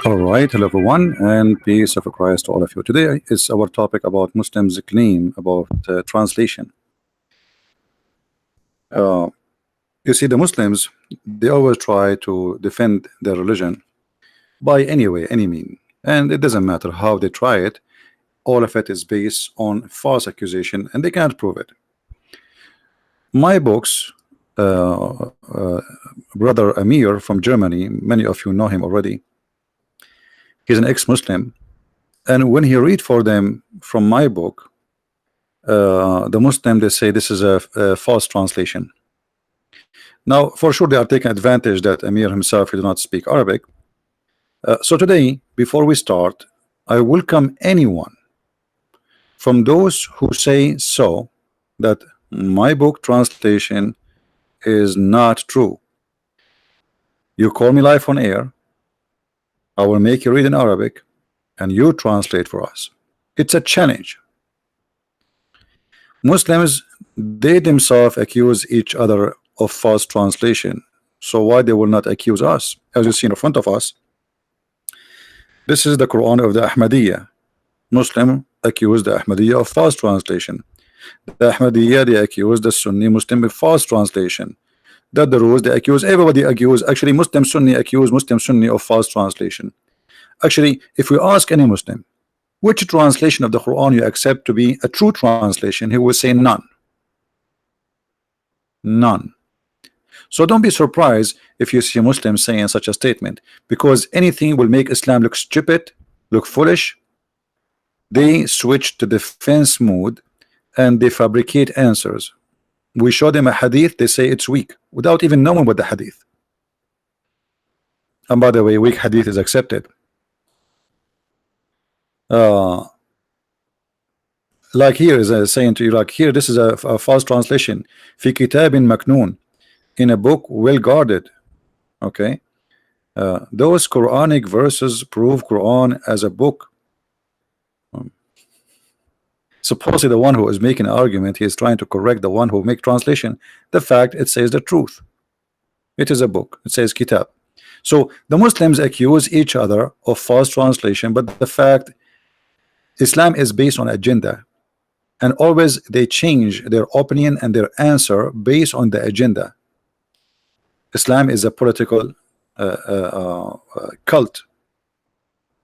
All right, hello everyone, and peace of Christ to all of you. Today is our topic about Muslims' claim about translation. Uh, you see, the Muslims, they always try to defend their religion by any way, any mean, and it doesn't matter how they try it. All of it is based on false accusation, and they can't prove it. My books, uh, uh, brother Amir from Germany, many of you know him already. He's an ex-Muslim, and when he read for them from my book, the Muslim, they say this is a false translation. Now for sure they are taking advantage that Amir himself he do not speak Arabic. So today, before we start, I welcome anyone from those who say so that my book translation is not true. You call me live on air, I will make you read in Arabic and you translate for us. It's a challenge. Muslims, they themselves accuse each other of false translation, so why they will not accuse us? As you see in front of us, this is the Quran of the Ahmadiyya. Muslim accused the Ahmadiyya of false translation. The Ahmadiyya, they accuse the Sunni Muslim of false translation. That the rules, they accuse, everybody accuse, actually Muslim Sunni accuse Muslim Sunni of false translation. Actually, if we ask any Muslim which translation of the Quran you accept to be a true translation, he will say none. None. So don't be surprised if you see a Muslim saying such a statement, because anything will make Islam look stupid, look foolish. They switch to defense mode and they fabricate answers. We show them a hadith, they say it's weak without even knowing what the hadith. And by the way, weak hadith is accepted. Like here is saying to you, like here, this is a false translation. Fi kitabin maknoon, in a book well guarded. Okay, those Quranic verses prove Quran as a book. Supposedly the one who is making an argument, he is trying to correct the one who make translation. The fact it says the truth. It is a book. It says kitab. So the Muslims accuse each other of false translation, but the fact Islam is based on agenda, and always they change their opinion and their answer based on the agenda. Islam is a political cult,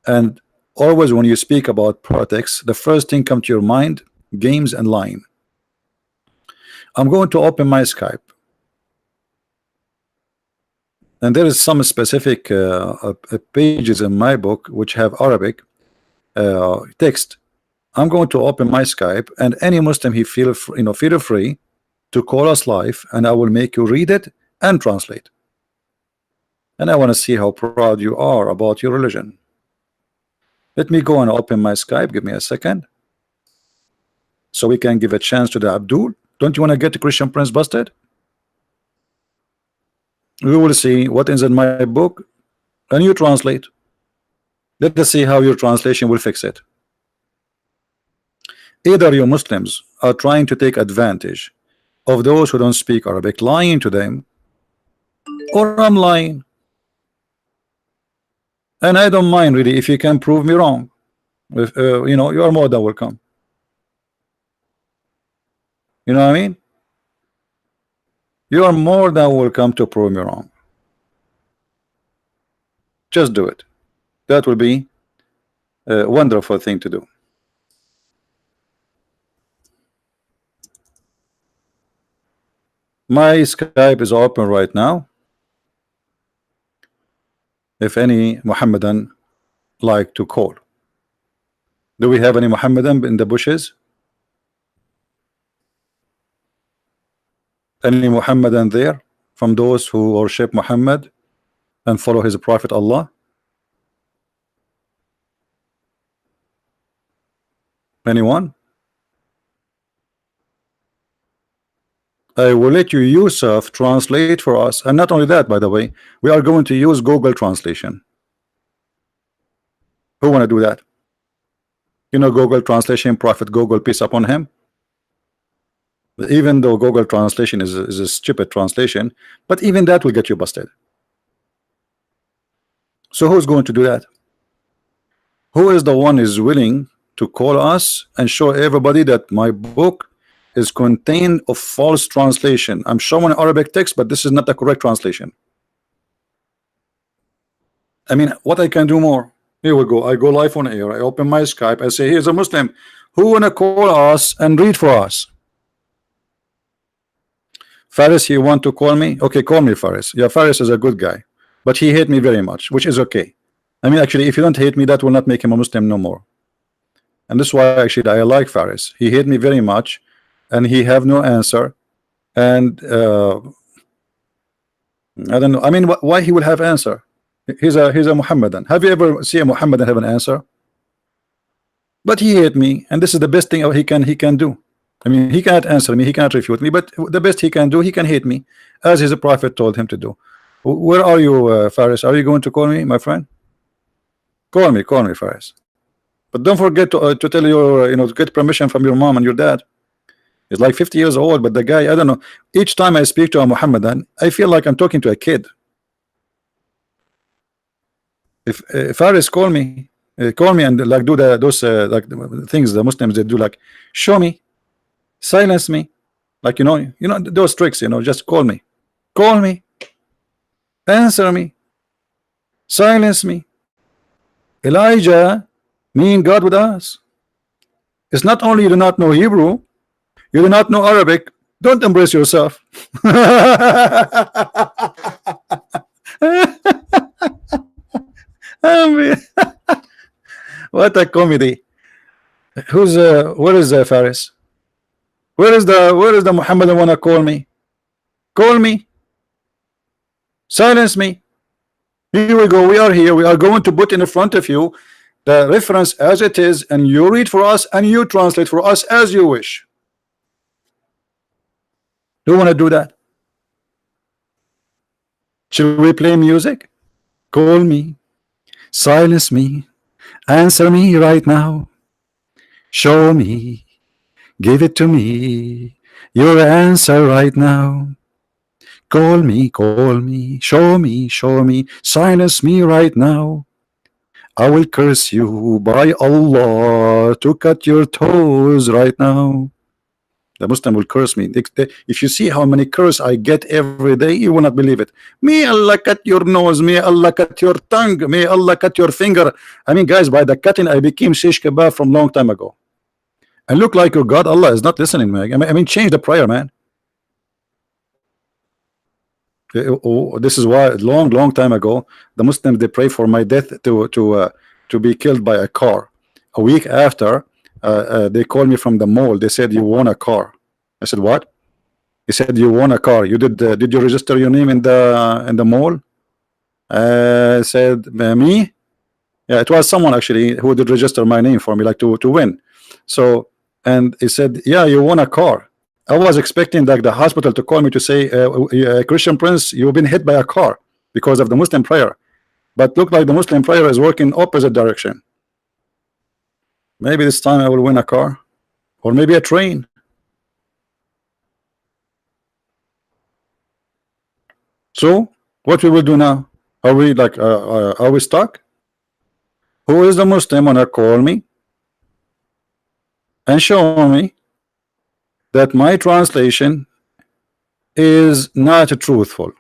and always when you speak about politics, the first thing come to your mind, games and lying. I'm going to open my Skype, and there is some specific pages in my book which have Arabic text. I'm going to open my Skype, and any Muslim he feel free to call us live, and I will make you read it and translate. And I want to see how proud you are about your religion. Let me go and open my Skype. Give me a second, so we can give a chance to the Abdul. Don't you want to get the Christian Prince busted? We will see what is in my book, and you translate. Let us see how your translation will fix it. Either you Muslims are trying to take advantage of those who don't speak Arabic, lying to them, or I'm lying. And I don't mind really if you can prove me wrong. If, you are more than welcome. You know what I mean? You are more than welcome to prove me wrong. Just do it. That will be a wonderful thing to do. My Skype is open right now. If any Mohammedan like to call. Do we have any Mohammedan in the bushes? Any Mohammedan there from those who worship Muhammad and follow his prophet Allah? Anyone? I will let you Yusuf translate for us, and not only that, by the way, we are going to use Google translation. Who want to do that? You know Google translation, Prophet Google, peace upon him. Even though Google translation is a stupid translation, but even that will get you busted. So who's going to do that? Who is the one is willing to call us and show everybody that my book is contained of false translation? I'm showing Arabic text, but this is not the correct translation. I mean, what I can do more? Here we go. I go live on air. I open my Skype. I say, here's a Muslim who wanna call us and read for us. Faris, you want to call me? Okay, call me, Faris. Yeah, Faris is a good guy, but he hate me very much, which is okay. I mean, actually, if you don't hate me, that will not make him a Muslim no more. And this is why actually I like Faris. He hate me very much, and he have no answer. And I don't know. I mean, why he will have answer? He's a Muhammadan. Have you ever seen a Muhammadan have an answer? But he hate me, and this is the best thing he can do. I mean, he cannot answer me, he cannot refute me, but the best he can do, he can hate me, as his prophet told him to do. Where are you, Faris? Are you going to call me, my friend? Call me, Faris. But don't forget to tell your, to get permission from your mom and your dad. He's like 50 years old, but the guy, I don't know. Each time I speak to a Muhammadan, I feel like I'm talking to a kid. If Faris call me and like do those like things the Muslims they do, like show me, silence me, like those tricks, just call me, answer me, silence me. Elijah mean God with us. It's not only you do not know Hebrew, you do not know Arabic. Don't embrace yourself. What a comedy. Who's where is Faris? Where is the Muhammad wanna call me? Call me. Silence me. Here we go. We are here. We are going to put in front of you the reference as it is, and you read for us and you translate for us as you wish. Do you want to do that? Should we play music? Call me. Silence me. Answer me right now. Show me. Give it to me. Your answer right now. Call me, show me, silence me right now. I will curse you by Allah to cut your toes right now. The Muslim will curse me. If you see how many curse I get every day, you will not believe it. May Allah cut your nose, may Allah cut your tongue, may Allah cut your finger. I mean, guys, by the cutting, I became shish kebab from long time ago. And look like your God, Allah is not listening, man. I mean, change the prayer, man. This is why long time ago the Muslims they pray for my death to be killed by a car. A week after they called me from the mall. They said you won a car. I said what? He said you won a car. You did you register your name in the mall? I said me. Yeah, it was someone actually who did register my name for me, like to win. So and he said yeah, you won a car. I was expecting like the hospital to call me to say, Christian Prince, you've been hit by a car because of the Muslim prayer. But look like the Muslim prayer is working opposite direction. Maybe this time I will win a car, or maybe a train. So what we will do now? Are we like are we stuck? Who is the Muslim wanna call me and show me that my translation is not truthful?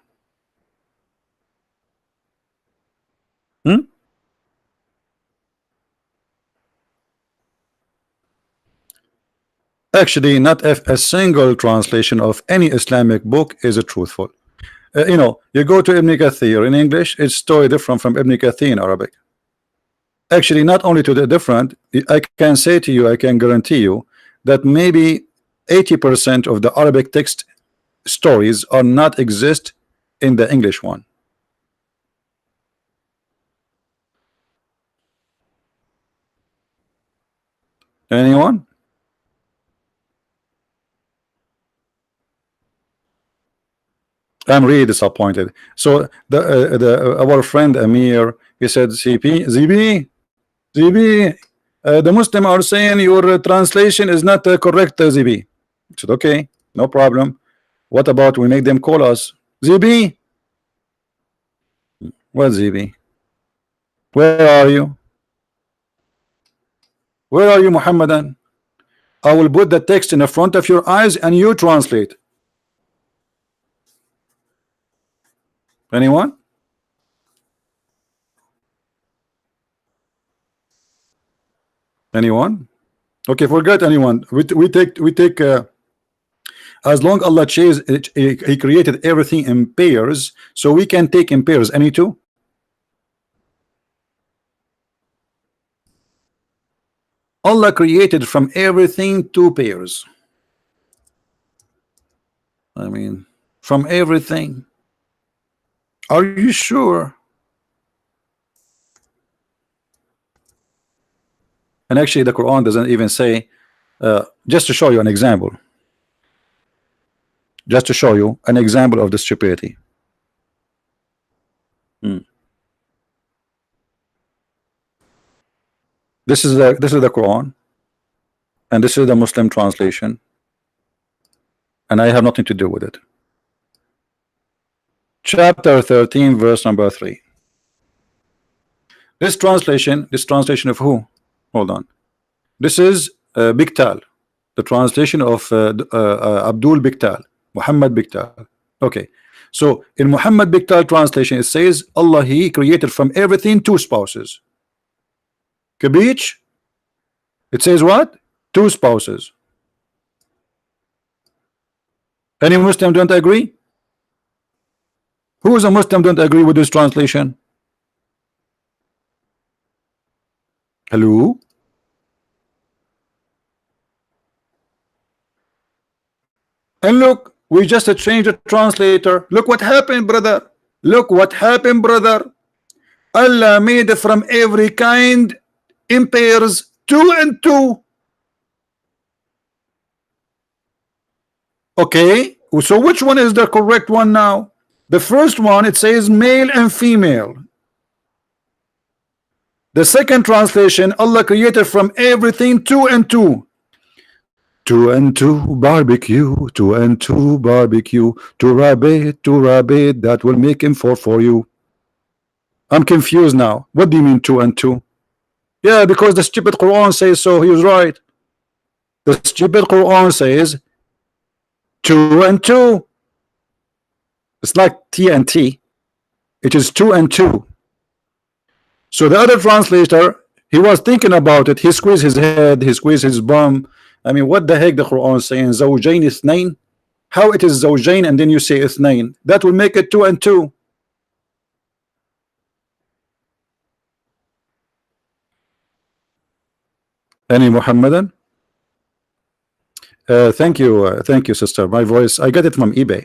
Actually, not a single translation of any Islamic book is truthful. You go to Ibn Kathir in English, it's totally different from Ibn Kathir in Arabic. Actually, not only to the different, I can say to you, I can guarantee you that maybe 80% of the Arabic text stories are not exist in the English one. Anyone? I'm really disappointed. So our friend Amir, he said, ZB, the Muslim are saying your translation is not correct, ZB. I said, okay, no problem. What about we make them call us? ZB? What ZB? Where are you? Where are you, Muhammadan? I will put the text in the front of your eyes and you translate. Anyone? Anyone? Okay, forget anyone. We take as long Allah chose it, He created everything in pairs, so we can take in pairs. Any two? Allah created from everything two pairs. I mean, from everything. Are you sure? And actually, the Quran doesn't even say. Just to show you an example. Just to show you an example of the stupidity. This is the Quran, and this is the Muslim translation, and I have nothing to do with it. Chapter 13, verse number 3. This translation of who? Hold on. This is Biktal, the translation of Abdul Biktal, Muhammad Biktal. Okay, so in Muhammad Biktal translation, it says Allah, He created from everything two spouses. Kabich, it says what? Two spouses. Any Muslim don't agree? Who is a Muslim don't agree with this translation? Hello? And look, we just changed the translator. Look what happened, brother. Look what happened, brother. Allah made it from every kind in pairs, 2 and 2. Okay, so which one is the correct one now? The first one, it says male and female. The second translation, Allah created from everything 2 and 2. 2 and 2 barbecue, 2 and 2 barbecue, 2 rabbit, that will make him 4 for you. I'm confused now. What do you mean 2 and 2? Yeah, because the stupid Quran says so. He was right. The stupid Quran says 2 and 2. It's like TNT. It is 2 and 2. So the other translator, he was thinking about it. He squeezed his head. He squeezed his bum. I mean, what the heck the Quran is saying? Zawjain ithnain? How it is Zawjain and then you say ithnain? That will make it 2 and 2. Any Muhammadan? Thank you, sister. My voice, I got it from eBay.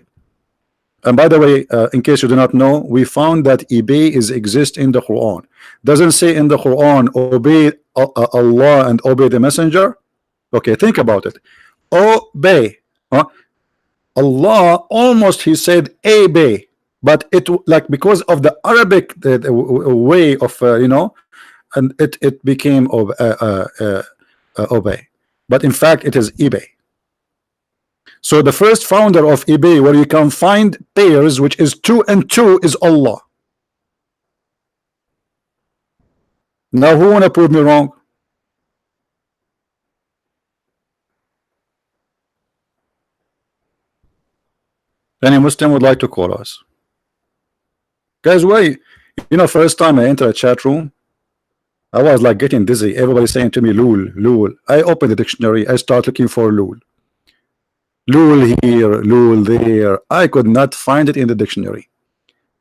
And by the way, in case you do not know, we found that eBay is exist in the Quran. Doesn't say in the Quran, obey Allah and obey the messenger. Okay, think about it. Obey. Allah almost he said obey, but it like because of the Arabic the way of you know, and it became obey. But in fact, it is eBay. So the first founder of eBay, where you can find pairs, which is 2 and 2, is Allah. Now, who wanna prove me wrong? Any Muslim would like to call us? Guys, why? You know, first time I enter a chat room, I was like getting dizzy. Everybody saying to me, Lul, Lul. I open the dictionary. I start looking for Lul. Lul here, Lul there. I could not find it in the dictionary.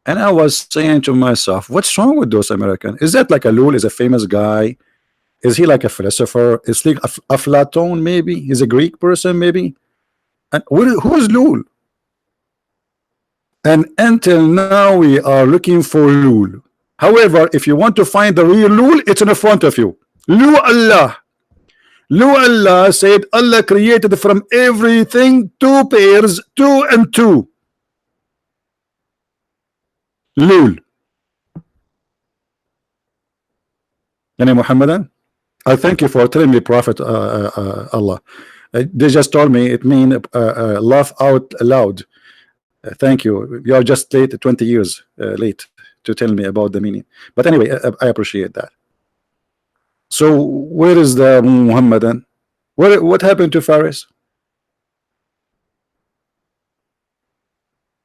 And I was saying to myself, what's wrong with those Americans? Is that like a Lul is a famous guy? Is he like a philosopher? Is he a Platon maybe? He's a Greek person maybe? And who is Lul? And until now we are looking for Lul. However, if you want to find the real Lul, it's in the front of you. Lu Allah. Lu Allah said Allah created from everything 2 pairs, 2 and 2. Lul. Yani Muhammadan, I thank you for telling me Prophet Allah. They just told me it means laugh out loud. Thank you. You are just late, 20 years late to tell me about the meaning. But anyway, I appreciate that. So where is the Muhammadan? What happened to Faris?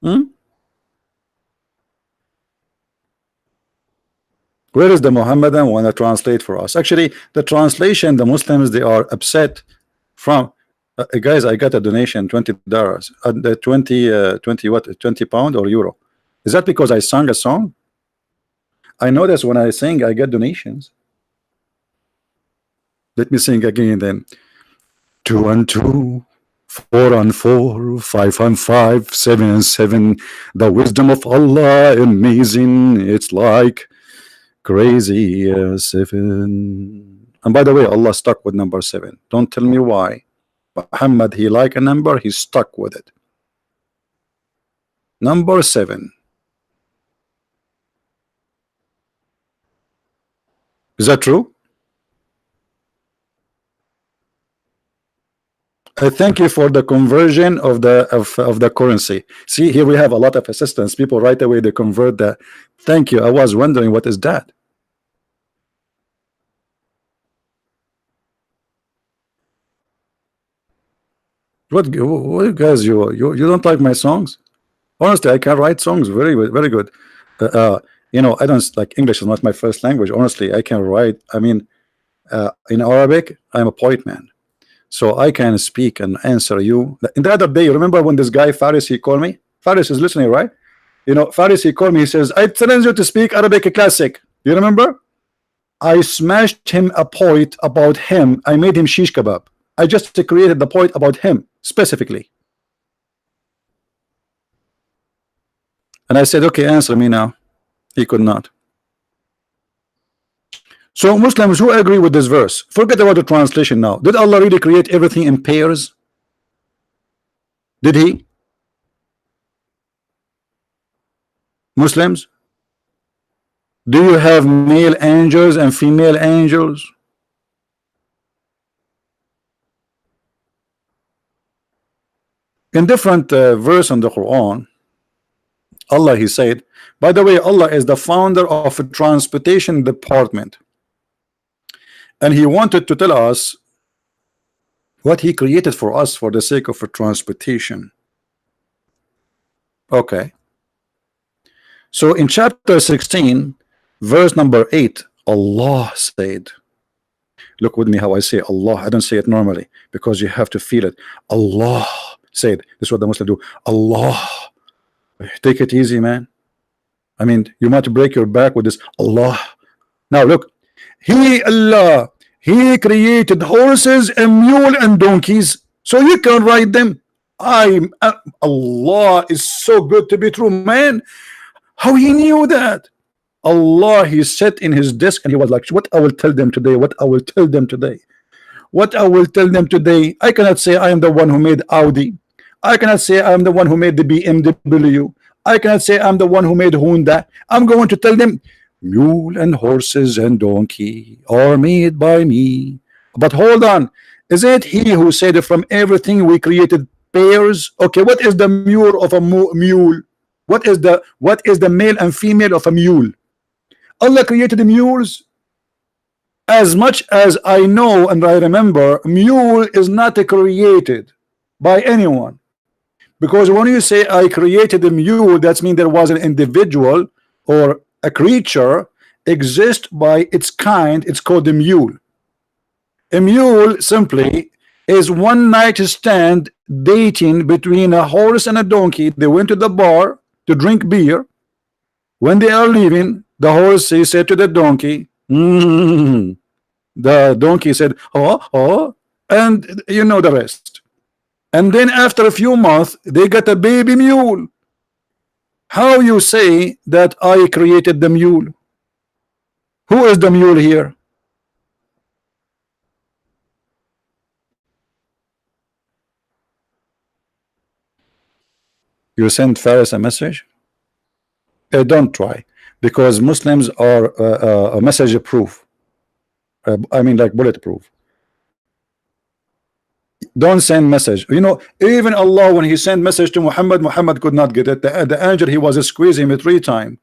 Hmm? Where is the Muhammadan want to translate for us? Actually, the translation, the Muslims, they are upset from guys. I got a donation, $20, the 20 what, 20 pound or euro. Is that because I sang a song? I notice when I sing I get donations. Let me sing again then. 2 and 2, 4 and 4, 5 and 5, 7 and 7. The wisdom of Allah amazing. It's like crazy 7. And by the way, Allah stuck with number 7. Don't tell me why. Muhammad, he like a number, he's stuck with it. Number 7. Is that true? I thank you for the conversion of the currency. See, here we have a lot of assistance. People right away they convert that. Thank you. I was wondering what is that. What guys? You don't like my songs? Honestly, I can write songs very very good. You know, I don't like English is not my first language. Honestly, I can write. I mean, in Arabic, I'm a poet man. So I can speak and answer you. In the other day, you remember when this guy Faris he called me? Faris is listening, right? You know, Faris he called me. He says, "I challenge you to speak Arabic classic." You remember? I smashed him a point about him. I made him shish kebab. I just created the point about him specifically. And I said, "Okay, answer me now." He could not. So Muslims who agree with this verse, forget about the translation now. Did Allah really create everything in pairs? Did he? Muslims, do you have male angels and female angels? In different verse in the Quran, Allah he said, by the way, Allah is the founder of a transportation department. And he wanted to tell us what he created for us for the sake of a transportation. Okay. So in chapter 16, verse number 8, Allah said, look with me how I say Allah. I don't say it normally because you have to feel it. Allah said, this is what the Muslims do. Allah. Take it easy, man. I mean, you might break your back with this Allah. Now look, He, Allah, He created horses and mule and donkeys so you can ride them. Allah is so good to be true, man. How He knew that? Allah, He sat in His desk and He was like, what I will tell them today, what I will tell them today, what I will tell them today. I cannot say I am the one who made Audi. I cannot say I am the one who made the BMW. I cannot say I'm the one who made Honda. I'm going to tell them mule and horses and donkey are made by me. But hold on, is it He who said from everything we created pairs? Okay, what is the mule of a mule? What is the male and female of a mule? Allah created the mules. As much as I know and I remember, mule is not created by anyone. Because when you say I created a mule, that means there was an individual or a creature exist by its kind. It's called a mule. A mule simply is one night stand dating between a horse and a donkey. They went to the bar to drink beer. When they are leaving, the horse said to the donkey, the donkey said, oh, and you know the rest. And then after a few months, they got a baby mule. How you say that I created the mule? Who is the mule here? You send Faris a message? Don't try, because Muslims are a message proof. I mean, like bulletproof. Don't send message. You know, even Allah, when He sent message to Muhammad, Muhammad could not get it. The angel, he was squeezing him 3 times.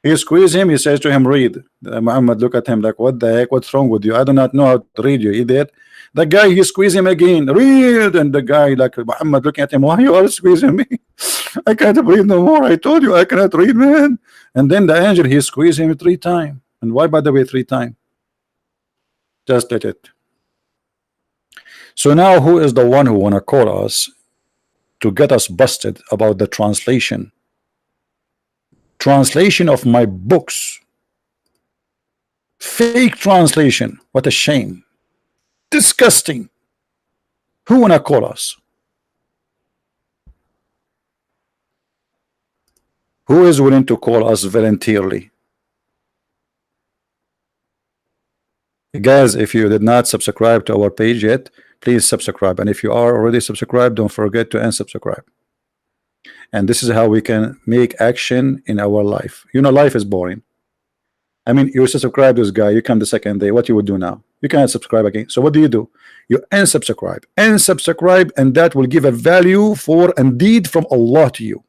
He squeezes him. He says to him, read. Muhammad look at him like, what the heck? What's wrong with you? I do not know how to read, you idiot. The guy, he squeezes him again, read. And the guy, like Muhammad looking at him, why you are squeezing me? I can't breathe no more. I told you I cannot read, man. And then the angel, he squeezed him 3 times. And why, by the way, 3 times? Just let it. So now who is the one who wanna call us to get us busted about the translation of my books? Fake translation. What a shame. Disgusting. Who wanna call us? Who is willing to call us voluntarily? Guys, if you did not subscribe to our page yet, please subscribe. And if you are already subscribed, don't forget to unsubscribe. And this is how we can make action in our life. You know, life is boring. I mean, you subscribe to this guy, you come the second day, what you would do now? You cannot subscribe again. So what do? You unsubscribe, and that will give a value for and deed from Allah to you.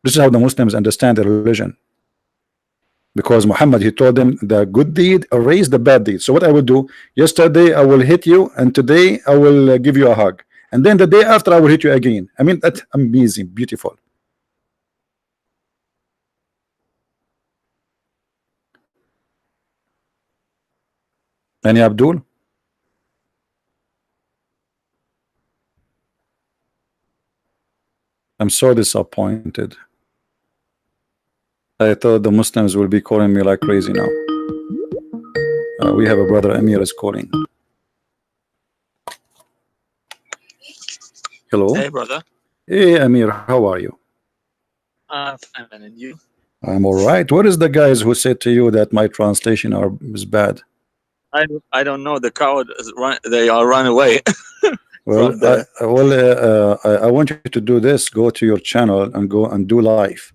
This is how the Muslims understand the religion. Because Muhammad, he told them the good deed erase the bad deed. So what I will do, yesterday I will hit you, and today I will give you a hug, and then the day after I will hit you again. I mean, that's amazing, beautiful. Any Abdul? I'm so disappointed. I thought the Muslims will be calling me like crazy now. We have a brother Amir is calling. Hello. Hey, brother. Hey, Amir, how are you? Fine, and you? I'm all right. What is the guys who said to you that my translation is bad? I don't know. The crowd is they are run away. Well, I want you to do this. Go to your channel and go and do live.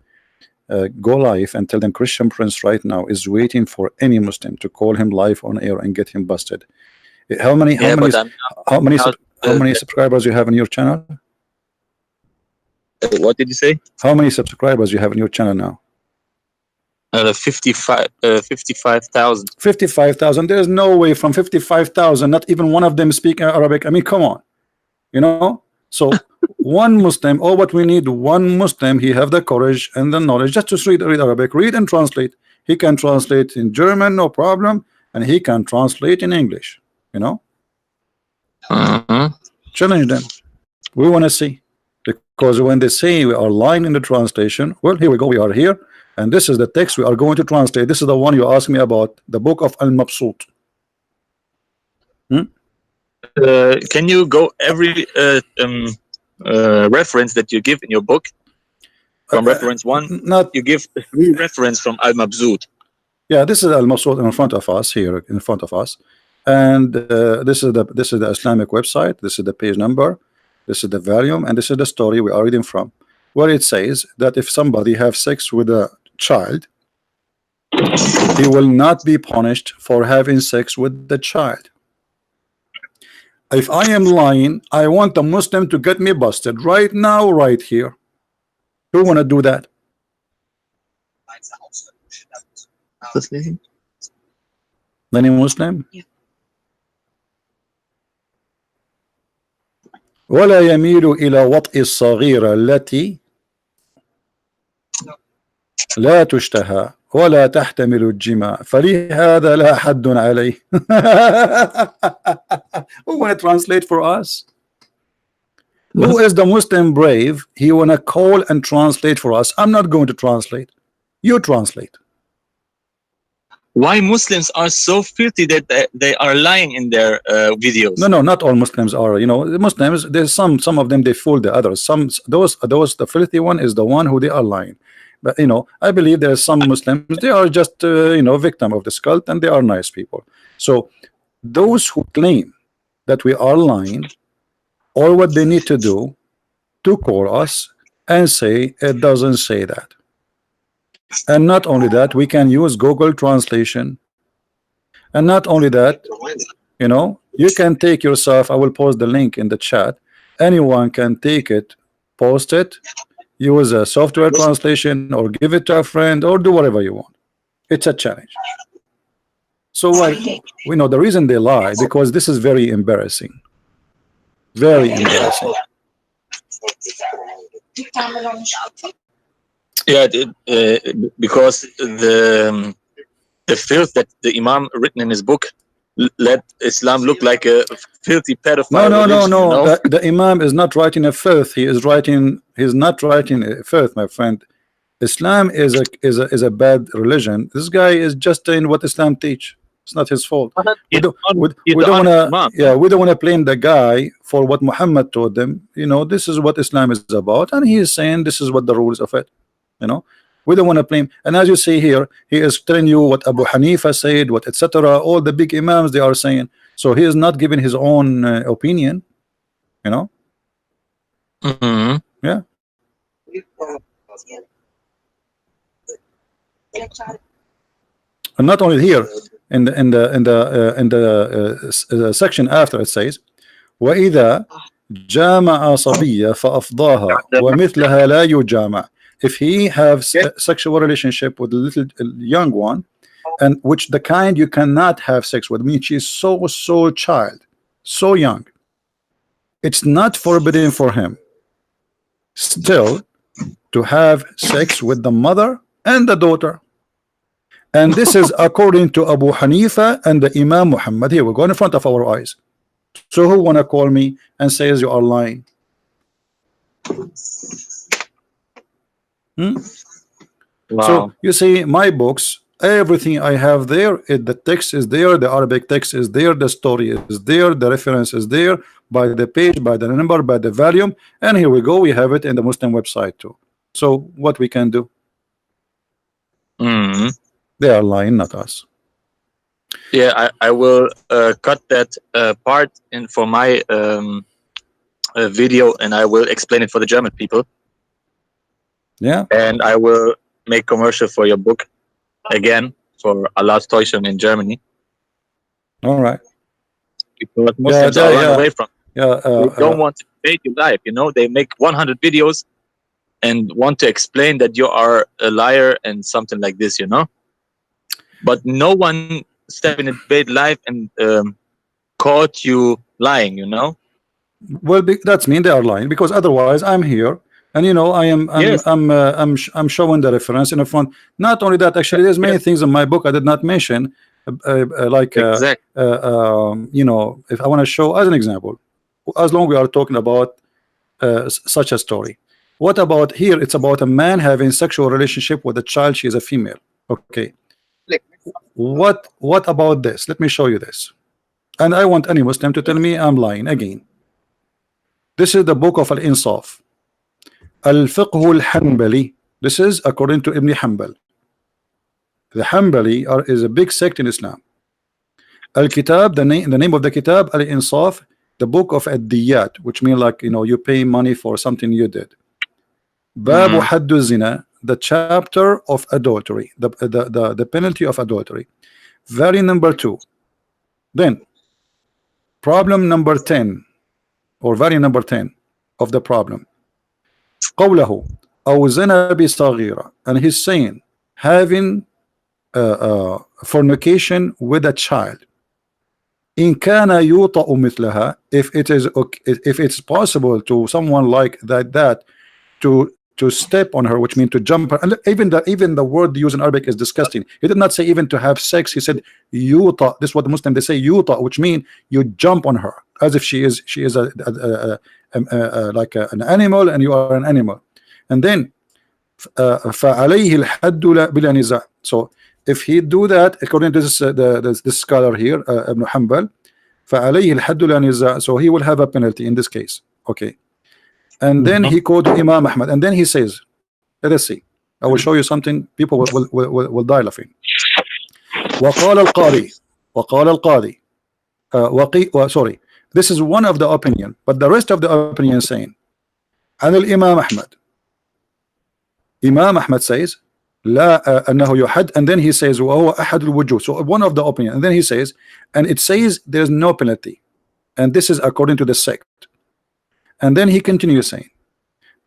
Go live and tell them Christian Prince right now is waiting for any Muslim to call him live on air and get him busted. How many subscribers you have in your channel? What did you say? How many subscribers you have in your channel now? 55,000. 55,000. There's no way from 55,000, not even one of them speak Arabic. I mean, come on, you know. So one Muslim, or what we need, one Muslim, he have the courage and the knowledge just to read Arabic, read and translate. He can translate in German, no problem, and he can translate in English, you know. Challenge them. We want to see, because when they say we are lying in the translation, well, here we go, we are here, and this is the text we are going to translate. This is the one you asked me about, the book of Al-Mabsut. Can you go every reference that you give in your book from reference 1? Not you give 3 reference from Al-Mabsut. Yeah, this is Al-Mabsut in front of us here, in front of us, and this is the Islamic website. This is the page number. This is the volume, and this is the story we are reading from, where it says that if somebody have sex with a child, he will not be punished for having sex with the child. If I am lying, I want the Muslim to get me busted right now, right here. Who want to do that? Any Muslim? ولا يميل إلى وطئ الصغيرة التي لا تشتهى ولا تحتمل الجماع فلهذا لا حد عليه. Who want to translate for us? Who is the Muslim brave? He want to call and translate for us. I'm not going to translate. You translate. Why Muslims are so filthy that they are lying in their videos? No, not all Muslims are. You know, the Muslims, there's some of them, they fool the others. Those the filthy one is the one who they are lying. But you know, I believe there are some Muslims, they are just you know, victim of this cult, and they are nice people. So those who claim that we are lying, all what they need to do to call us and say it doesn't say that. And not only that, we can use Google translation. And not only that, you know, you can take yourself, I will post the link in the chat, anyone can take it, post it, use a software translation or give it to a friend or do whatever you want. It's a challenge. So we know the reason they lie, because this is very embarrassing. Very embarrassing. Yeah, because the filth that the Imam written in his book let Islam look like a filthy pedophile. No. You know? The Imam is not writing a filth. He's not writing a filth, my friend. Islam is a bad religion. This guy is just in what Islam teach. It's not his fault. We don't want to blame the guy for what Muhammad told them. You know, this is what Islam is about, and he is saying this is what the rules of it. You know, we don't want to blame. And as you see here, he is telling you what Abu Hanifa said, what etc. All the big imams they are saying. So he is not giving his own opinion. You know. Yeah. And not only here, in the section after it says, وَإِذَا جَامَعَ صَبِيَّ فَأَفْضَاهَا وَمِثْلَهَا لَا يُجَامَعَ. If he has sexual relationship with a little young one, and which the kind you cannot have sex with, I mean she is so child, so young, it's not forbidden for him still to have sex with the mother and the daughter. And this is according to Abu Hanifa and the Imam Muhammad. Here we go in front of our eyes. So who wanna call me and says you are lying? Wow. So you see my books, everything I have there, the text is there, the Arabic text is there, the story is there, the reference is there, by the page, by the number, by the volume, and here we go, we have it in the Muslim website too. So what we can do? They are lying, not us. Yeah, I will cut that part in for my video, and I will explain it for the German people. Yeah. And I will make commercial for your book again for Allah's Täuschung in Germany. All right. Because Muslims are run away from. They don't want to debate your life. You know, they make 100 videos and want to explain that you are a liar and something like this. You know. But no one step in a debate live and caught you lying, you know. Well, that's mean they are lying, because otherwise I'm here, and you know I'm showing the reference in the front. Not only that, actually, there's many things in my book I did not mention, like you know, if I want to show as an example, as long we are talking about such a story. What about here? It's about a man having sexual relationship with a child. She is a female. Okay. What about this? Let me show you this, and I want any Muslim to tell me I'm lying again. This is the book of Al-Insaf, Al-Fiqh Al-Hanbali. This is according to Ibn Hanbal. The Hanbali is a big sect in Islam. Al-Kitab, the name of the Kitab, Al-Insaf, the book of Ad-Diyat, which means, like, you know, you pay money for something you did. Babu Haddu Zina, the chapter of adultery, the penalty of adultery. Very number 2. Then problem number 10, or very number 10 of the problem. قوله أو زنا بصغيرة, and he's saying having fornication with a child. إن كان يوطأ مثلها, if it's possible to someone like that to step on her, which means to jump her. And even the word used in Arabic is disgusting. He did not say even to have sex. He said yuta. This is what the Muslim they say, yuta, which means you jump on her as if she is like an animal and you are an animal. And then فعليه الحد بلا نزاع. So if he do that, according to this scholar here, Ibn Hanbal, فعليه الحد لا نزاع. So he will have a penalty in this case. Okay. And then he quoted Imam Ahmad, and then he says, let us see, I will show you something, people will die laughing. وقال القاضي sorry, this is one of the opinion, but the rest of the opinion saying عن الإمام أحمد. Imam Ahmad says لا أنه يحد, and then he says وهو أحد الوجوه. So one of the opinion, and then he says, and it says there's no penalty, and this is according to the sect. And then he continues saying,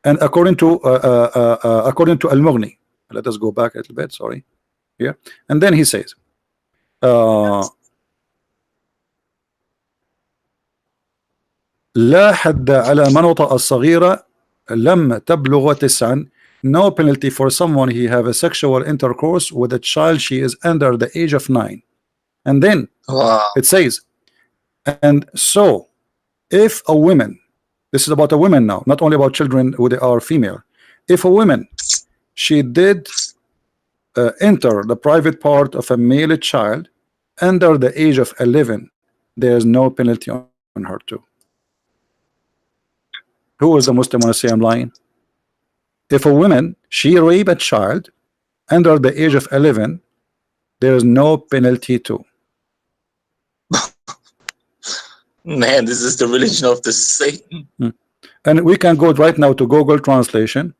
And according to Al-Mughni, let us go back a little bit, sorry, here, and then he says لا حد على منوطة الصغيرة لم تبلغ 9. No penalty for someone he have a sexual intercourse with a child she is under the age of 9. And then it says, and so if a woman, this is about a woman now, not only about children who they are female, if a woman she did enter the private part of a male child under the age of 11, there is no penalty on her too. Who is the Muslim want to say I'm lying? If a woman she rape a child under the age of 11, there is no penalty too. Man, this is the religion of the Satan. And we can go right now to Google translation.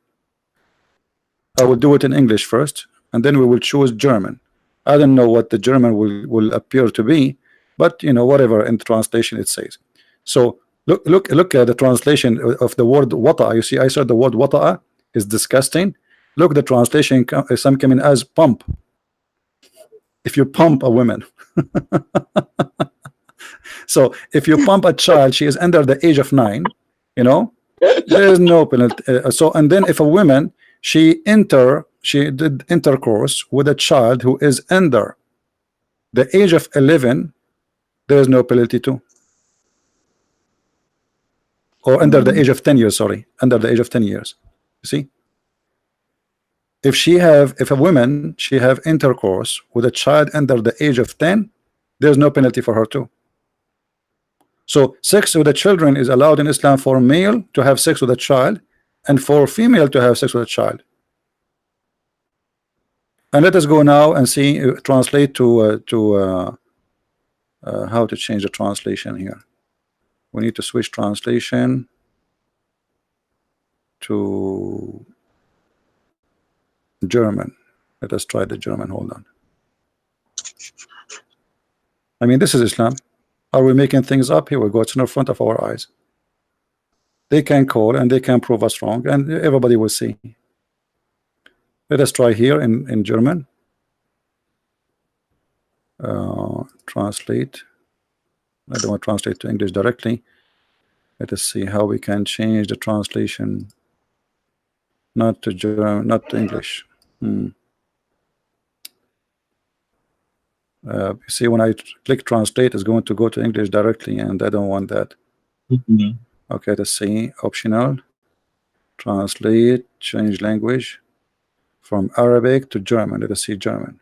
I will do it in English first, and then we will choose German. I don't know what the German will appear to be, but you know, whatever in translation it says. So look at the translation of the word wata'a. You see, I said the word wata'a is disgusting. Look, the translation some coming as pump. If you pump a woman. So if you pump a child, she is under the age of 9, you know, there is no penalty. So, and then if a woman she did intercourse with a child who is under the age of 11, there is no penalty too. Or under the age of 10 years, sorry, under the age of 10 years. You see, if a woman she have intercourse with a child under the age of 10, there's no penalty for her too. So sex with the children is allowed in Islam for male to have sex with a child and for female to have sex with a child. And let us go now and see, translate to how to change the translation here. We need to switch translation to German. Let us try the German. Hold on. I mean, this is Islam. Are we making things up? Here we go. It's in the front of our eyes. They can call and they can prove us wrong, and everybody will see. Let us try here in German. Translate. I don't want to translate to English directly. Let us see how we can change the translation. Not to German, not to English. You see, when I click translate, it's going to go to English directly, and I don't want that. Okay, let's see. Optional. Translate, change language from Arabic to German. Let us see German.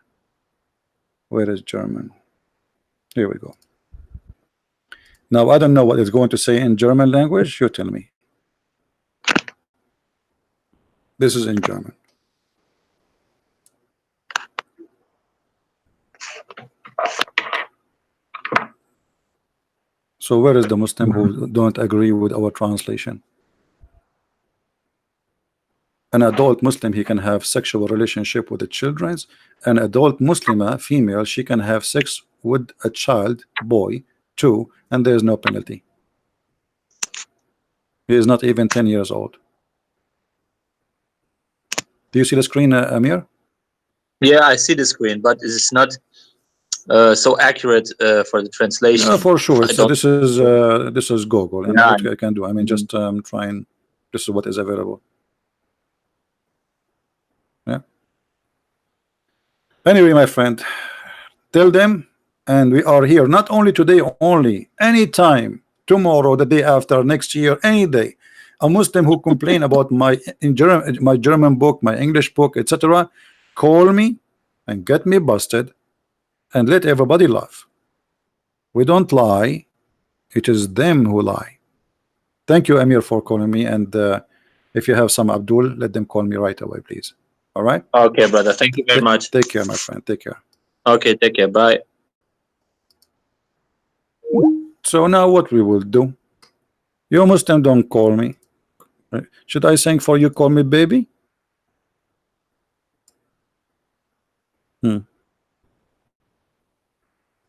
Where is German? Here we go. Now, I don't know what it's going to say in German language. You tell me. This is in German. So where is the Muslim who don't agree with our translation? An adult Muslim, he can have sexual relationship with the children. An adult Muslima, female, she can have sex with a child, boy, too, and there is no penalty. He is not even 10 years old. Do you see the screen, Amir? Yeah, I see the screen, but it's not so accurate for the translation. For sure. So this is Google, and what I can do, I mean, just trying. This is what is available. Yeah. Anyway, my friend, tell them, and we are here not only today, only anytime, tomorrow, the day after, next year, any day. A Muslim who complain about my German book, my English book, etc., call me and get me busted, and let everybody laugh. We don't lie. It is them who lie. Thank you, Amir, for calling me. And if you have some Abdul, let them call me right away, please. All right? Okay, brother. Thank you very much. Take care, my friend. Take care. Okay, take care. Bye. So now what we will do? You Muslim don't call me. Should I sing for you, call me baby?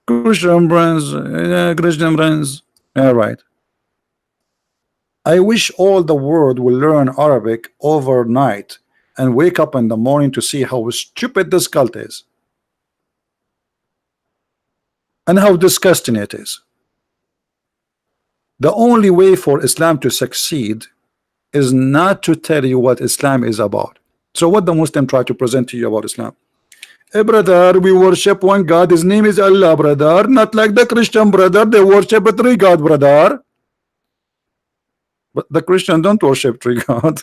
Christian friends, Christian friends. All right. I wish all the world will learn Arabic overnight and wake up in the morning to see how stupid this cult is and how disgusting it is. The only way for Islam to succeed is not to tell you what Islam is about. So what the Muslim try to present to you about Islam? Hey brother, we worship one God, his name is Allah, brother. Not like the Christian, brother, they worship three God, brother. But the Christian don't worship three God.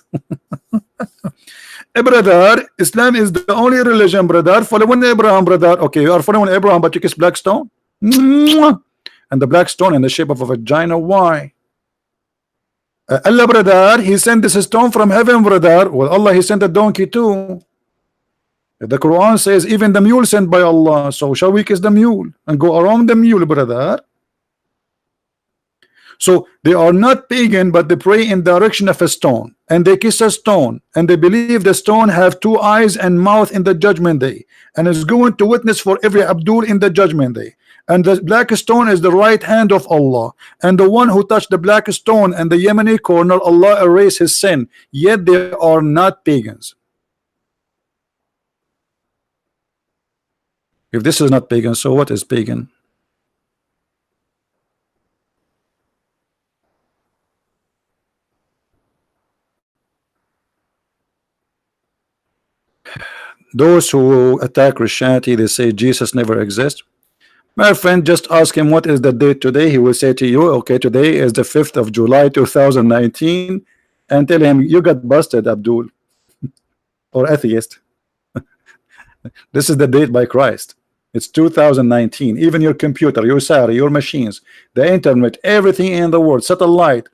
Hey brother, Islam is the only religion, brother, following Abraham, brother. Okay, you are following Abraham, but you kiss black stone. And the black stone in the shape of a vagina, why? Allah, brother, he sent this stone from heaven, brother. Well, Allah, he sent a donkey too. The Quran says even the mule sent by Allah. So shall we kiss the mule and go around the mule, brother? So they are not pagan, but they pray in direction of a stone, and they kiss a stone, and they believe the stone have two eyes and mouth in the judgment day, and is going to witness for every Abdul in the judgment day. And the black stone is the right hand of Allah, and the one who touched the black stone and the Yemeni corner, Allah erase his sin. Yet they are not pagans. If this is not pagan, so what is pagan? Those who attack Christianity, they say Jesus never exists. My friend, just ask him what is the date today. He will say to you, okay, today is the 5th of July 2019, and tell him you got busted, Abdul, or atheist. This is the date by Christ. It's 2019. Even your computer, your Sari, your machines, the internet, everything in the world, satellite,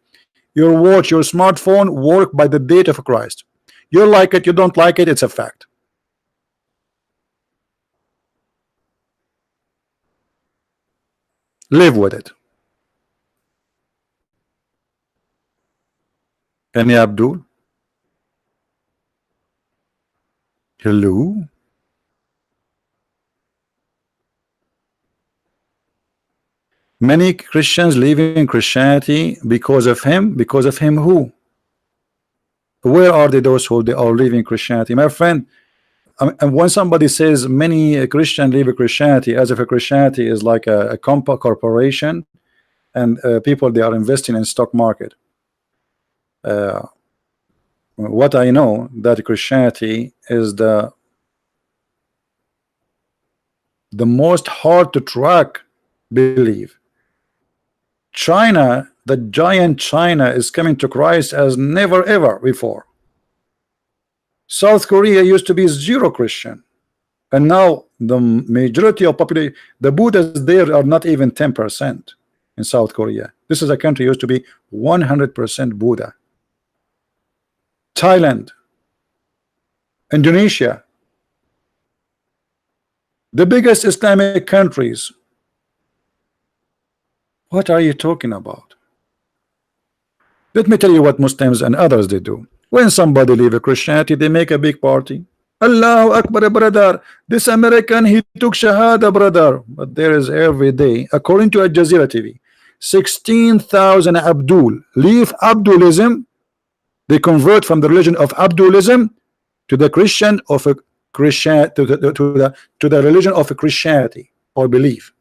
your watch, your smartphone work by the date of Christ. You like it, you don't like it, it's a fact. Live with it. Any Abdul? Hello? Many Christians leaving Christianity because of him. Because of him who? Where are they, those who they are leaving Christianity? My friend, and when somebody says many Christians leave Christianity, as if a Christianity is like a corporation, and people they are investing in stock market. What I know that Christianity is the most hard to track belief. China, the giant China, is coming to Christ as never ever before. South Korea used to be zero Christian, and now the majority of population, the Buddhists there are not even 10% in South Korea. This is a country used to be 100% Buddha. Thailand, Indonesia, the biggest Islamic countries. What are you talking about? Let me tell you what Muslims and others they do. When somebody leave a Christianity, they make a big party. Allahu Akbar, brother. This American, he took Shahada, brother. But there is every day, according to Al Jazeera TV, 16,000 Abdul leave Abdulism. They convert from the religion of Abdulism to the Christian of a Christian to the religion of a Christianity or belief.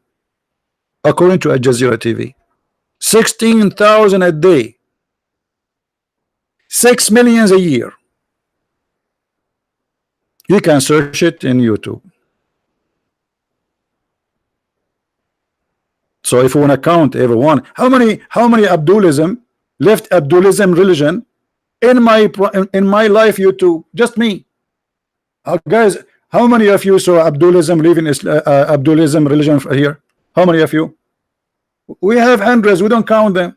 According to Al Jazeera TV, 16,000 a day. 6 million a year. You can search it in YouTube. So if you want to count everyone, how many Abdulism left Abdulism religion in my life? YouTube, just me. Guys, how many of you saw Abdulism leaving Abdulism religion here? How many of you? We have hundreds. We don't count them.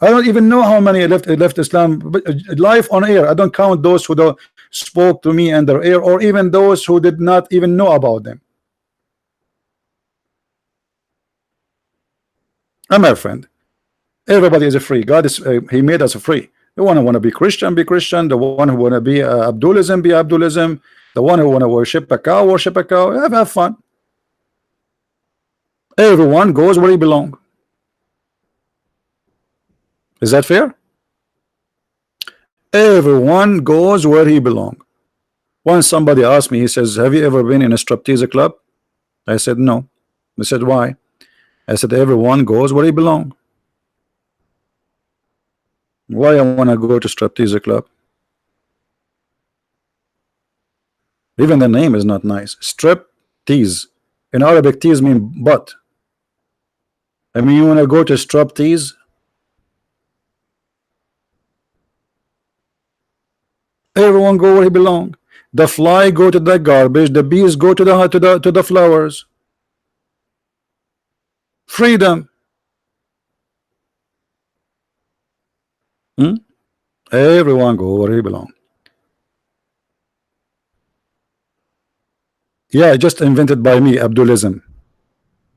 I don't even know how many left Islam. But live on air, I don't count those who don't spoke to me under air, or even those who did not even know about them. My friend, everybody is free. God is he made us free. The one who want to be Christian, be Christian. The one who want to be Abdulism, be Abdulism. The one who want to worship a cow, worship a cow. Have fun. Everyone goes where he belongs. Is that fair? Everyone goes where he belongs. Once somebody asked me, he says, have you ever been in a striptease club? I said no. He said, why? I said, everyone goes where he belongs. Why I want to go to striptease club? Even the name is not nice. Strip tease. In Arabic, tease mean butt. I mean, you want to go to striptease? Everyone go where he belong. The fly go to the garbage. The bees go to the flowers. Freedom. Everyone go where he belong. Yeah, just invented by me, Abdulism.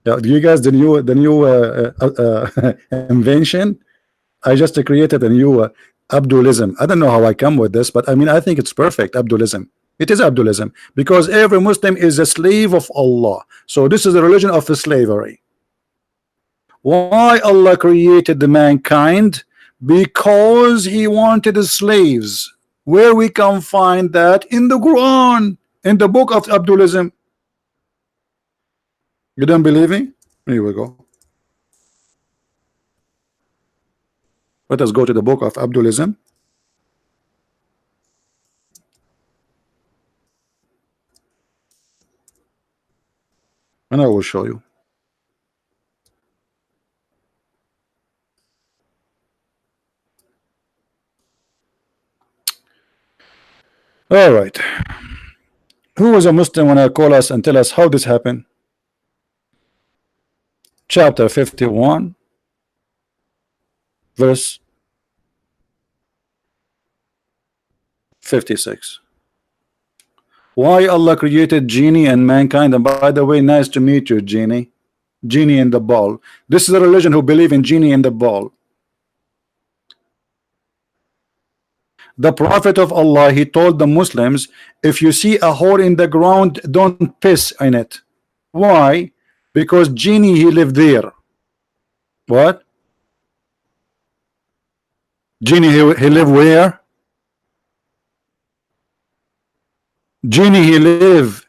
Yeah, you guys, the new invention. I just created a new Abdulism. I don't know how I come with this, but I mean, I think it's perfect. Abdulism. It is Abdulism because every Muslim is a slave of Allah. So this is the religion of slavery. Why Allah created the mankind? Because He wanted slaves. Where we can find that? In the Quran, in the book of Abdulism. You don't believe me? Here we go. Let us go to the book of Abdulism. And I will show you. All right. Who was a Muslim when I call us and tell us how this happened? Chapter 51, verse 56. Why Allah created genie and mankind? And by the way, nice to meet you, genie. Genie in the ball. This is a religion who believe in genie in the ball. The Prophet of Allah, he told the Muslims, if you see a hole in the ground, don't piss in it. Why? Because genie, he lived there. What? Genie, he lived where? Genie, he live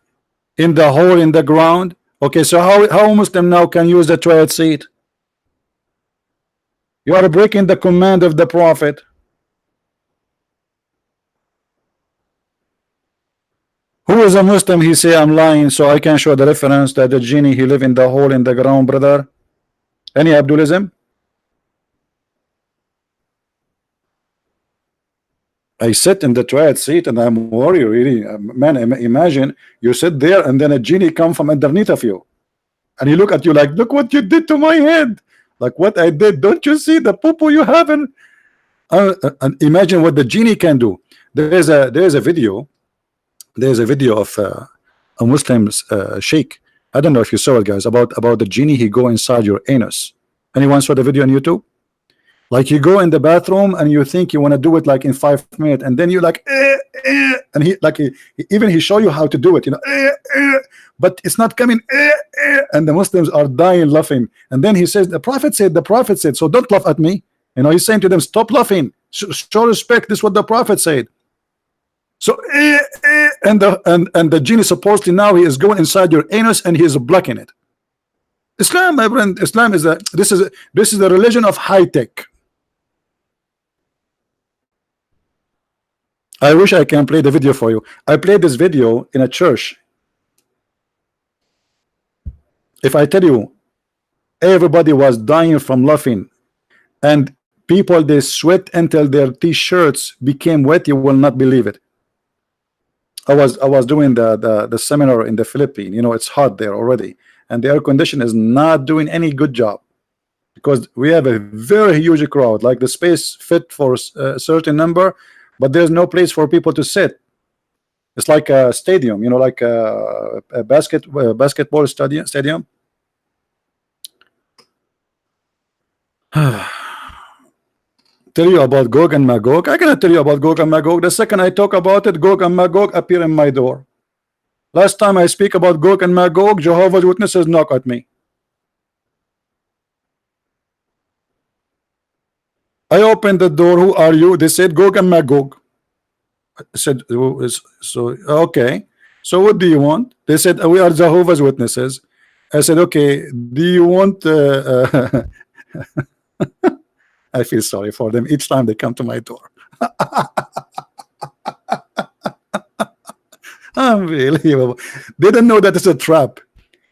in the hole in the ground. Okay, so how a Muslim now can use the toilet seat? You are breaking the command of the Prophet. Who is a Muslim? He say I'm lying, so I can show the reference that the genie he live in the hole in the ground, brother. Any Abdulism? I sit in the toilet seat and I'm worried, really. Man, imagine you sit there and then a genie come from underneath of you and he look at you like, look what you did to my head. Like what I did. Don't you see the poo-poo you have? And imagine what the genie can do. There's a video. There's a video of a Muslim sheikh. I don't know if you saw it, guys, about the genie. He go inside your anus. Anyone saw the video on YouTube? Like you go in the bathroom and you think you want to do it like in 5 minutes, and then you like and he show you how to do it, you know, but it's not coming, and the Muslims are dying laughing. And then he says, the Prophet said, so don't laugh at me. You know, he's saying to them, stop laughing, show respect. This is what the Prophet said. So and the genie supposedly now he is going inside your anus and he is blocking it. Islam, my friend, Islam is this is the religion of high tech. I wish I can play the video for you. I played this video in a church. If I tell you everybody was dying from laughing and people they sweat until their t-shirts became wet, you will not believe it. I was doing the seminar in the Philippines. You know, it's hot there already, and the air condition is not doing any good job because we have a very huge crowd. Like the space fit for a certain number, but there's no place for people to sit. It's like a stadium, you know, like a basketball stadium. Tell you about Gog and Magog. I cannot tell you about Gog and Magog. The second I talk about it, Gog and Magog appear in my door. Last time I speak about Gog and Magog, Jehovah's Witnesses knock at me. I opened the door. Who are you? They said Gog and Magog. I said, so okay. So what do you want? They said, we are Jehovah's Witnesses. I said, okay. Do you want? I feel sorry for them each time they come to my door. Unbelievable. They didn't know that it's a trap.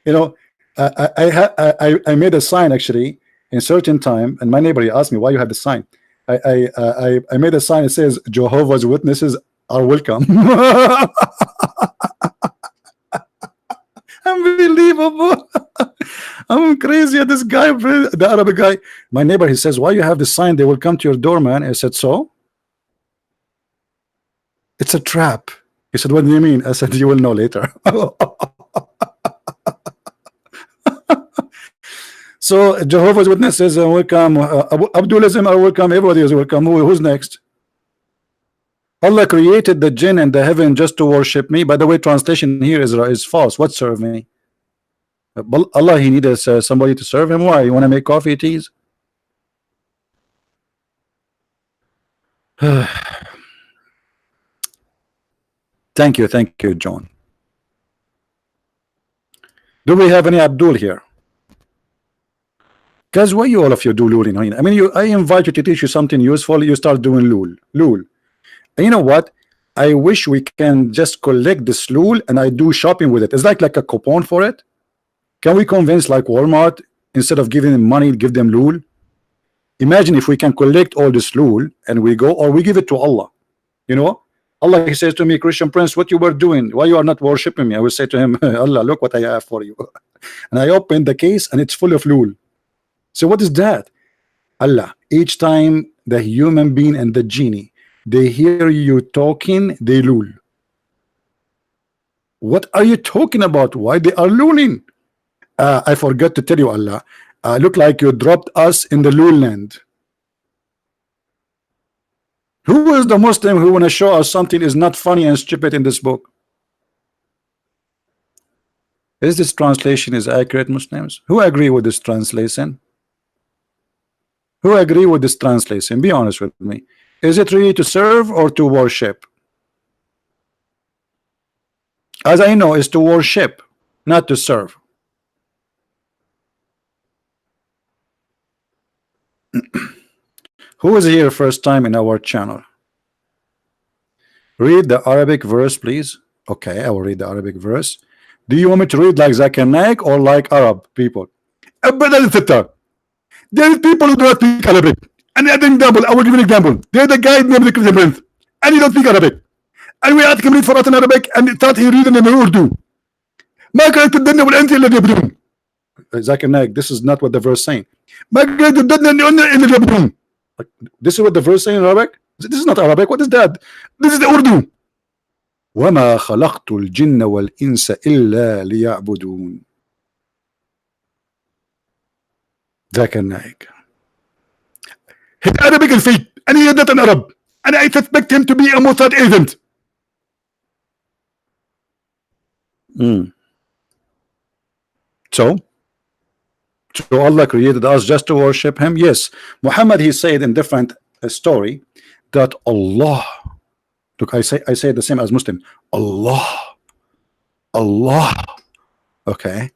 You know, I made a sign actually in certain time, and my neighbor asked me why you have the sign. I made a sign that says Jehovah's Witnesses are welcome. Unbelievable. I'm crazy at this guy, the Arabic guy. My neighbor, he says, why you have the sign? They will come to your door, man. I said, so? It's a trap. He said, what do you mean? I said, you will know later. So Jehovah's Witnesses are welcome. Abdulism are welcome. Everybody is welcome. Who's next? Allah created the jinn and the heaven just to worship me. By the way, translation here is false. What serve me? Allah, he needed somebody to serve him. Why? You want to make coffee, teas? Thank you, John. Do we have any Abdul here? Guys, why you all of you do luling? I mean, I invite you to teach you something useful. You start doing lul. And you know what? I wish we can just collect this lul and I do shopping with it. It's like a coupon for it. Can we convince like Walmart, instead of giving them money, give them lul? Imagine if we can collect all this lul and we go, or we give it to Allah. You know, Allah, he says to me, Christian Prince, what you were doing, why you are not worshiping me? I will say to him, Allah, look what I have for you. And I open the case and it's full of lul. So what is that? Allah, each time the human being and the genie, they hear you talking, they lul. What are you talking about? Why they are lulling? I forgot to tell you, Allah, look like you dropped us in the lul land. Who is the Muslim who want to show us something is not funny and stupid in this book? Is this translation is accurate, Muslims? Who agree with this translation? Who agree with this translation? Be honest with me. Is it really to serve or to worship? As I know, is to worship, not to serve. Who is here first time in our channel? Read the Arabic verse, please. Okay, I will read the Arabic verse. Do you want me to read like Zakir Naik or like Arab people? There is people who do not speak Arabic. And as an example, I will give you an example. There is a guy named the Christian Prince, and he don't speak Arabic. And we ask him read for us in Arabic, and he starts reading in Urdu. Zakir Naik, this is not what the verse is saying. Like, this is what the verse saying in Arabic? This is not Arabic. What is that? This is the Urdu. وَمَا خَلَقْتُ الْجِنَّ وَالْإِنسَ إِلَّا لِيَعْبُدُونَ. Zakir Naik. His Arabic is fake, and he is not an Arab. And I suspect him to be a Mossad agent. So Allah created us just to worship him? Yes. Muhammad, he said in different story that Allah, look, I say the same as Muslim. Allah. Okay.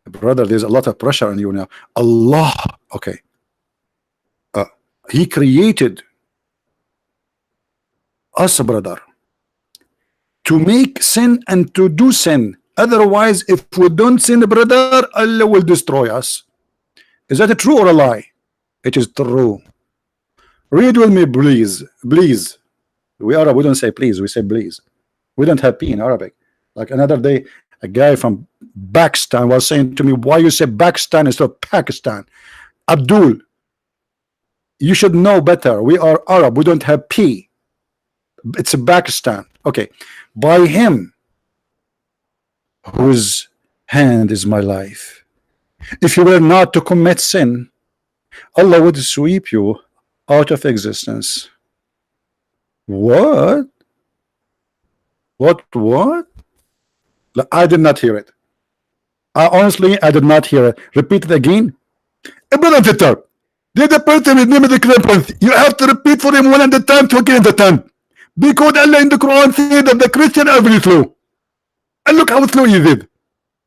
Brother, there's a lot of pressure on you now. Allah. Okay. He created us, brother, to make sin and to do sin. Otherwise, if we don't sin, brother, Allah will destroy us. Is that a true or a lie? It is true. Read with me, please. Please. We Arab, we don't say please, we say please. We don't have P in Arabic. Like another day, a guy from Pakistan was saying to me, why you say Pakistan instead of Pakistan? Abdul, you should know better. We are Arab, we don't have P. It's a Pakistan. Okay. By him whose hand is my life, if you were not to commit sin, Allah would sweep you out of existence. What? I did not hear it. Honestly, I did not hear it. Repeat it again. Brother Victor, Did the person with name of the Christians, you have to repeat for him 100 times to get the 10. Because Allah in the Quran said that the Christian are very slow. And look how slow he did.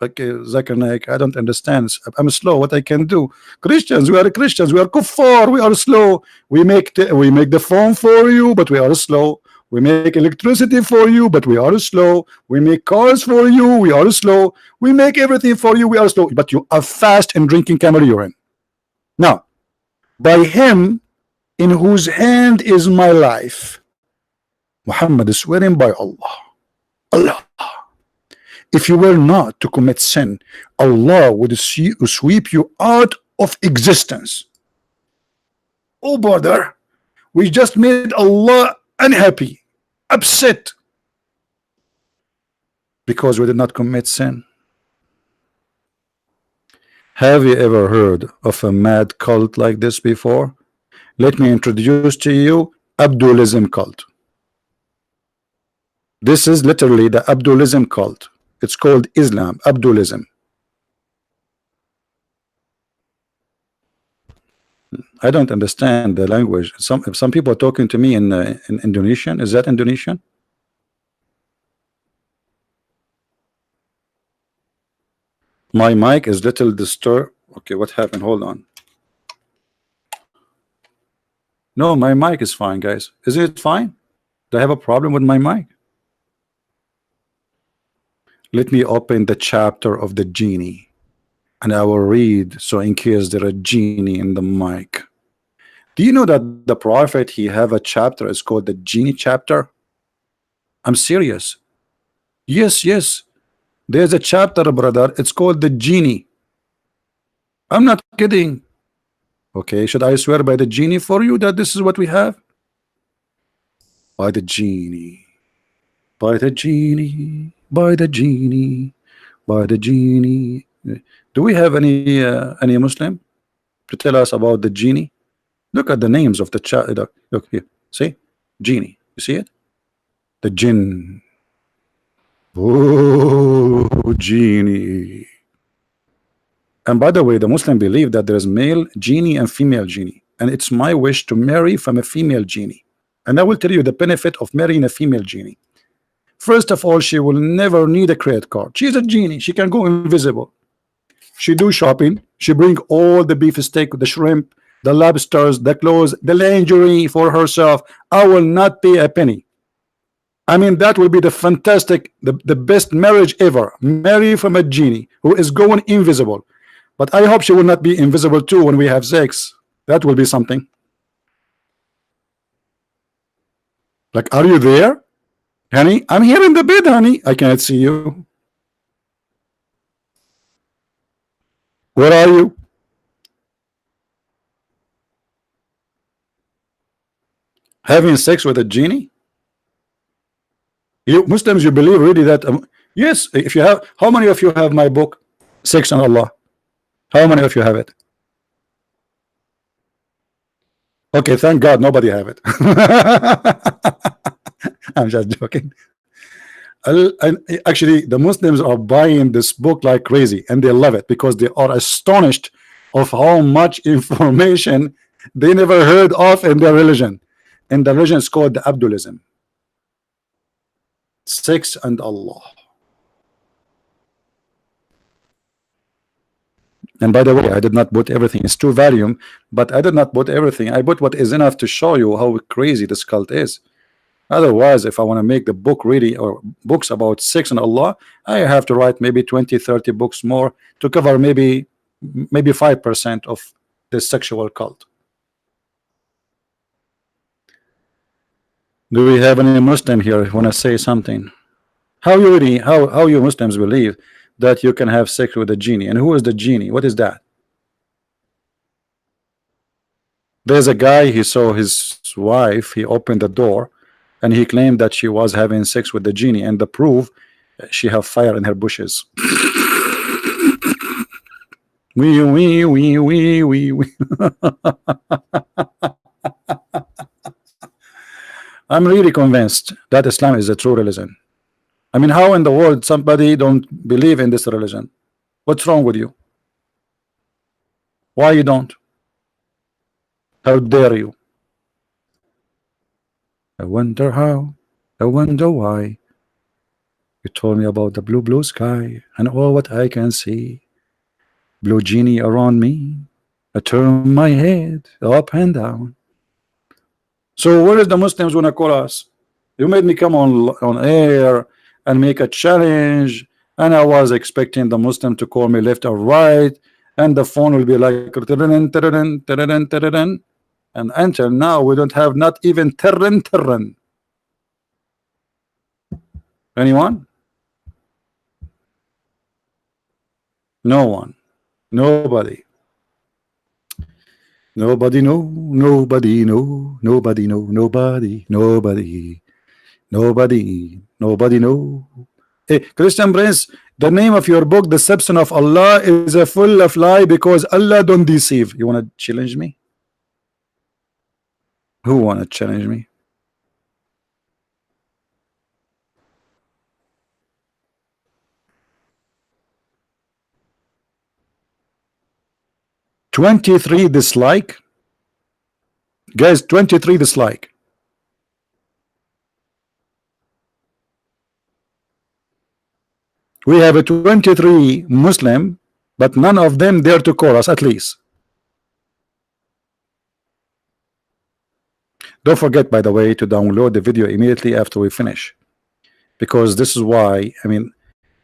Okay, Zakir Naik, I don't understand. I'm slow. What I can do? Christians, we are Christians. We are kuffar. We are slow. We make the phone for you, but we are slow. We make electricity for you, but we are slow. We make cars for you. We are slow. We make everything for you. We are slow. But you are fast in drinking camel urine. Now, by him in whose hand is my life, Muhammad is swearing by Allah. Allah. If you were not to commit sin, Allah would sweep you out of existence. Oh brother, we just made Allah unhappy, upset, because we did not commit sin. Have you ever heard of a mad cult like this before? Let me introduce to you Abdulism cult. This is literally the Abdulism cult. It's called Islam, Abdulism. I don't understand the language. Some people are talking to me in Indonesian. Is that Indonesian? My mic is little disturbed. Okay, what happened? Hold on. No, my mic is fine, guys. Isn't it fine? Do I have a problem with my mic? Let me open the chapter of the genie, and I will read, so in case there are genie in the mic. Do you know that the prophet, he have a chapter, it's called the genie chapter? I'm serious. Yes, yes. There's a chapter, brother. It's called the genie. I'm not kidding. Okay, should I swear by the genie for you that this is what we have? By the genie. By the genie. By the genie. By the genie. Do we have any Muslim to tell us about the genie? Look at the names of the child. Look here. See? Genie. You see it? The jinn. Oh, genie. And by the way, the Muslim believe that there is male genie and female genie, and it's my wish to marry from a female genie. And I will tell you the benefit of marrying a female genie. First of all, she will never need a credit card. She's a genie. She can go invisible. She do shopping. She bring all the beef steak, the shrimp, the lobsters, the clothes, the lingerie for herself. I will not pay a penny. I mean, that will be the fantastic, the best marriage ever. Marry from a genie who is going invisible. But I hope she will not be invisible too when we have sex. That will be something. Like, are you there, honey? I'm here in the bed, honey. I cannot see you. Where are you? Having sex with a genie? You Muslims, you believe really that? Yes. If you have, how many of you have my book, Sex and Allah? How many of you have it? Okay, thank God nobody have it. I'm just joking. Actually, the Muslims are buying this book like crazy, and they love it because they are astonished of how much information they never heard of in their religion. And the religion is called the Abdulism. Sex and Allah. And by the way, I did not put everything. It's 2 volumes, but I did not put everything. I put what is enough to show you how crazy this cult is. Otherwise, if I want to make the book really, or books about sex and Allah, I have to write maybe 20-30 books more to cover maybe 5% of the sexual cult. Do we have any Muslim here who want to say something? How you Muslims believe that you can have sex with a genie? And who is the genie? What is that? There's a guy, he saw his wife, he opened the door and he claimed that she was having sex with the genie, and the proof, she have fire in her bushes. Wee, wee, wee, wee, wee, wee. I'm really convinced that Islam is a true religion. I mean, how in the world somebody don't believe in this religion? What's wrong with you? Why you don't? How dare you? I wonder how, I wonder why. You told me about the blue sky and all what I can see. Blue genie around me. I turn my head up and down. So where is the Muslims gonna call us? You made me come on air and make a challenge, and I was expecting the Muslim to call me left or right, and the phone will be like and until now we don't have not even terren. Anyone? No one. Nobody. Nobody know. Nobody know. Nobody know. Nobody. Nobody. Nobody. Nobody know. Hey, Christian Prince, the name of your book, Deception of Allah, is a full of lie because Allah don't deceive. You want to challenge me? Who want to challenge me? $23 dislike. Guys, 23 dislike. We have a 23 Muslim, but none of them dare to call us, at least. Don't forget, by the way, to download the video immediately after we finish, because this is why, I mean,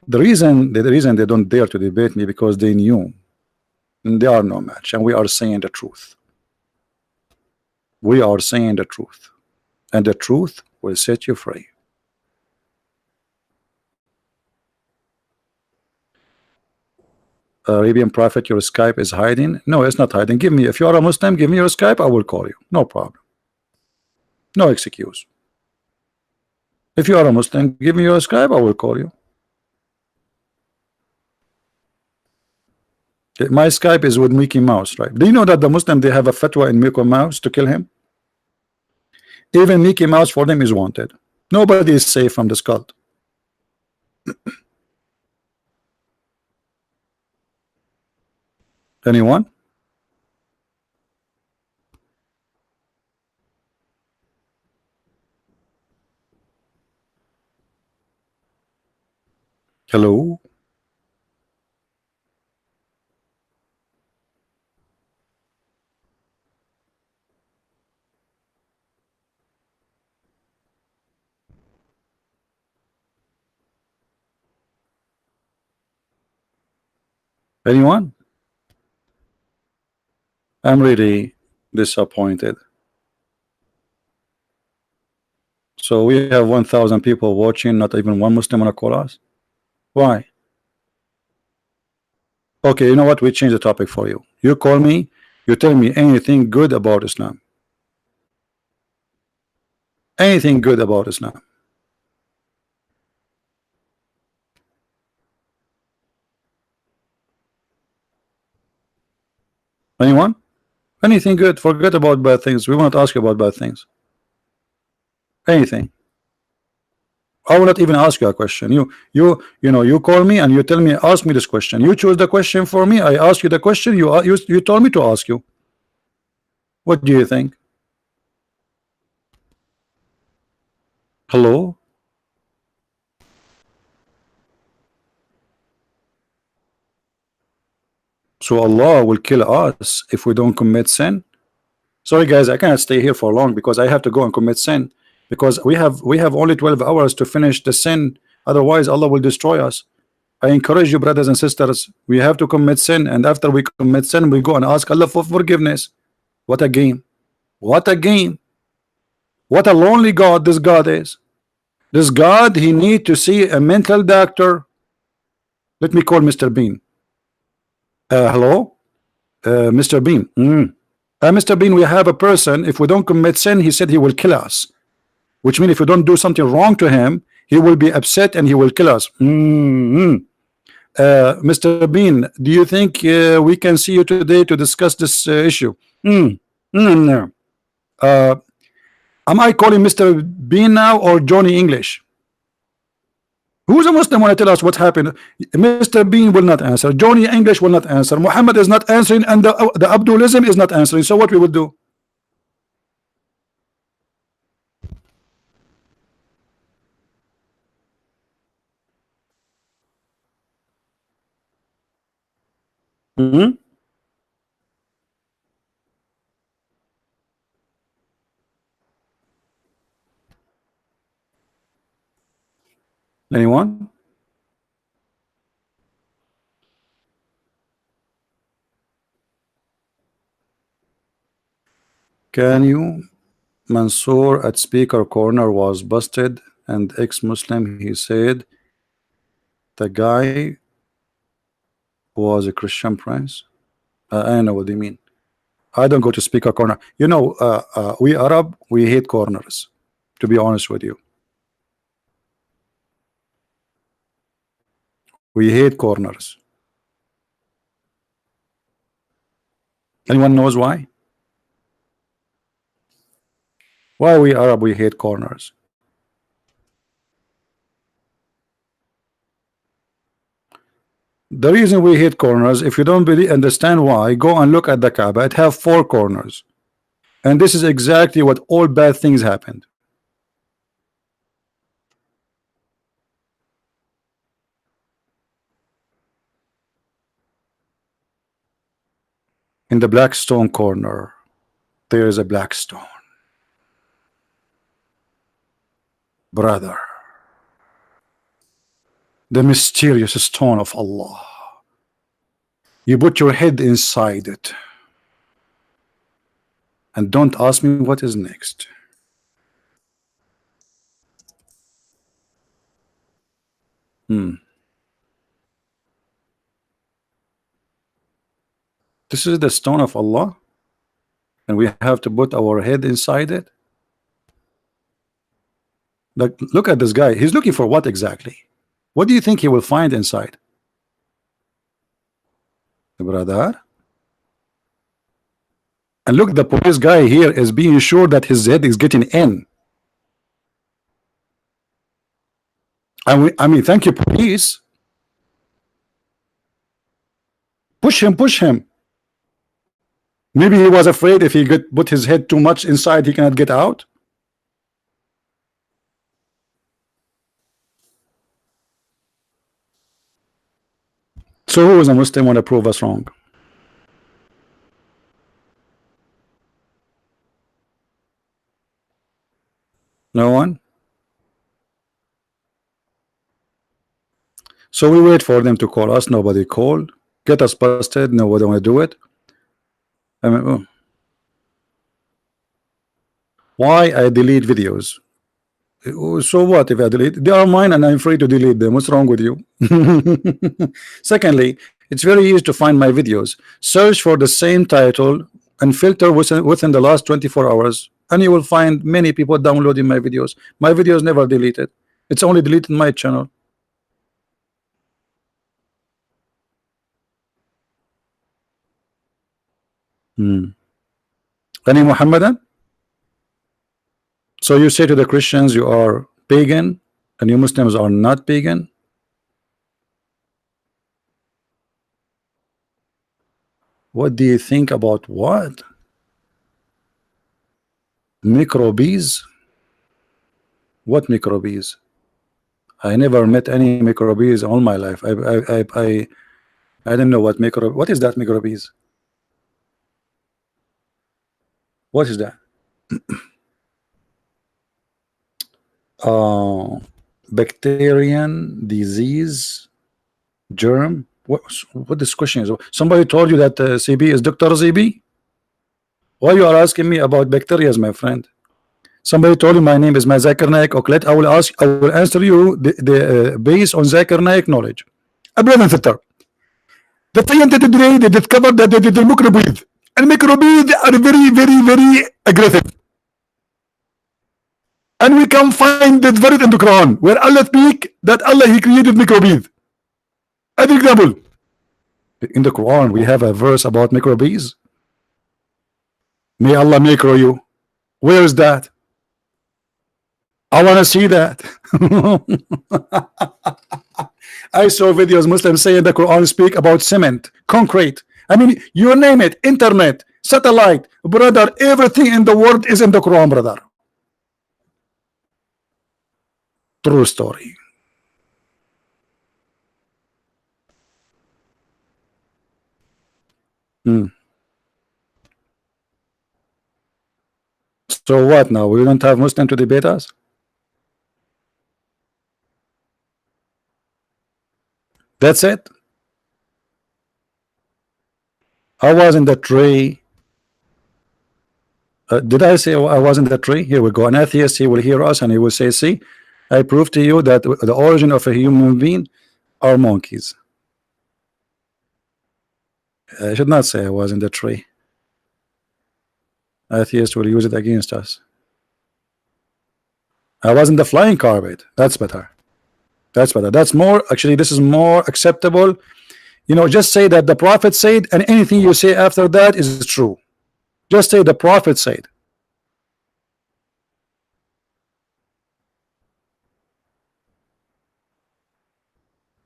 the reason they don't dare to debate me, because they knew they are no match, and we are saying the truth. We are saying the truth, and the truth will set you free. Arabian Prophet, your Skype is hiding. No, it's not hiding. Give me, if you are a Muslim, give me your Skype, I will call you. No problem. No excuse. If you are a Muslim, give me your Skype, I will call you. My Skype is with Mickey Mouse, right? Do you know that the Muslim, they have a fatwa in Mickey Mouse to kill him? Even Mickey Mouse for them is wanted. Nobody is safe from this cult. Anyone? Hello? Anyone? I'm really disappointed. So we have 1,000 people watching, not even one Muslim wanna call us. Why? Okay, you know what? We change the topic for you. You call me, you tell me anything good about Islam. Anything good about Islam. Anyone? Anything good? Forget about bad things. We won't ask you about bad things. Anything. I will not even ask you a question. You know, you call me and you tell me, ask me this question. You choose the question for me. I ask you the question. You told me to ask you. What do you think? Hello? So Allah will kill us if we don't commit sin. Sorry guys, I cannot stay here for long because I have to go and commit sin, because we have only 12 hours to finish the sin, otherwise Allah will destroy us. I encourage you, brothers and sisters, we have to commit sin, and after we commit sin we go and ask Allah for forgiveness. What a game. What a game. What a lonely God this God is. This God, he need to see a mental doctor. Let me call Mr. Bean. Hello, Mr. Bean. Mr. Bean, we have a person, if we don't commit sin, he said he will kill us, which means if we don't do something wrong to him, he will be upset and he will kill us. Mr. Bean, do you think we can see you today to discuss this issue? Am I calling Mr. Bean now or Johnny English? Who's a Muslim want to tell us what happened? Mr. Bean will not answer. Johnny English will not answer. Mohammed is not answering, and the Abdulism is not answering. So what we will do? Hmm? Anyone? Can you? Mansour at speaker corner was busted and ex-Muslim. He said the guy was a Christian prince. I know what they mean. I don't go to speaker corner. You know, we Arab, we hate corners, to be honest with you. We hate corners. Anyone knows why? Why we Arab, we hate corners? The reason we hate corners, if you don't really understand why, go and look at the Kaaba. It have 4 corners. And this is exactly what all bad things happened. In the black stone corner, there is a black stone. Brother, the mysterious stone of Allah. You put your head inside it. And don't ask me what is next. This is the stone of Allah, and we have to put our head inside it. Like, look at this guy. He's looking for what exactly? What do you think he will find inside? Brother. And look, the police guy here is being sure that his head is getting in. I mean, thank you, police. Push him, push him. Maybe he was afraid if he put his head too much inside, he cannot get out. So who is a Muslim want to prove us wrong? No one? So we wait for them to call us. Nobody called. Get us busted. Nobody want to do it. I mean, oh. Why I delete videos? So what if I delete? They are mine and I'm free to delete them. What's wrong with you? Secondly, it's very easy to find my videos. Search for the same title and filter within the last 24 hours, and you will find many people downloading my videos. My videos never deleted. It's only deleted my channel. Any Mohammedan? So you say to the Christians you are pagan and you Muslims are not pagan? What do you think about what? Microbes? What microbes? I never met any microbes all my life. I don't know what microbe. What is that microbes? What is that? Bacterian disease germ. What this question is? Somebody told you that CB is Dr. CB? Why you are asking me about bacteria, my friend? Somebody told you my name is Zakir Naik Oklet. I will answer you based on Zakir Naik knowledge. Brother and sister, the scientists today they discovered that there is a microbes, and microbes are very aggressive. And we can find this verse in the Quran where Allah speak that Allah He created microbes. As example, in the Quran we have a verse about microbes. May Allah micro you. Where is that? I want to see that. I saw videos Muslims saying the Quran speak about cement, concrete. I mean, you name it, internet, satellite, brother, everything in the world is in the Quran, brother. True story. Hmm. So what now? We don't have Muslim to debate us? That's it? I was in the tree. Did I say I was in the tree? Here we go. An atheist, he will hear us and he will say, see, I prove to you that the origin of a human being are monkeys. I should not say I was in the tree. Atheist will use it against us. I was in the flying carpet. That's better. That's better. That's more, actually, this is more acceptable. You know, just say that the Prophet said, and anything you say after that is true. Just say the Prophet said.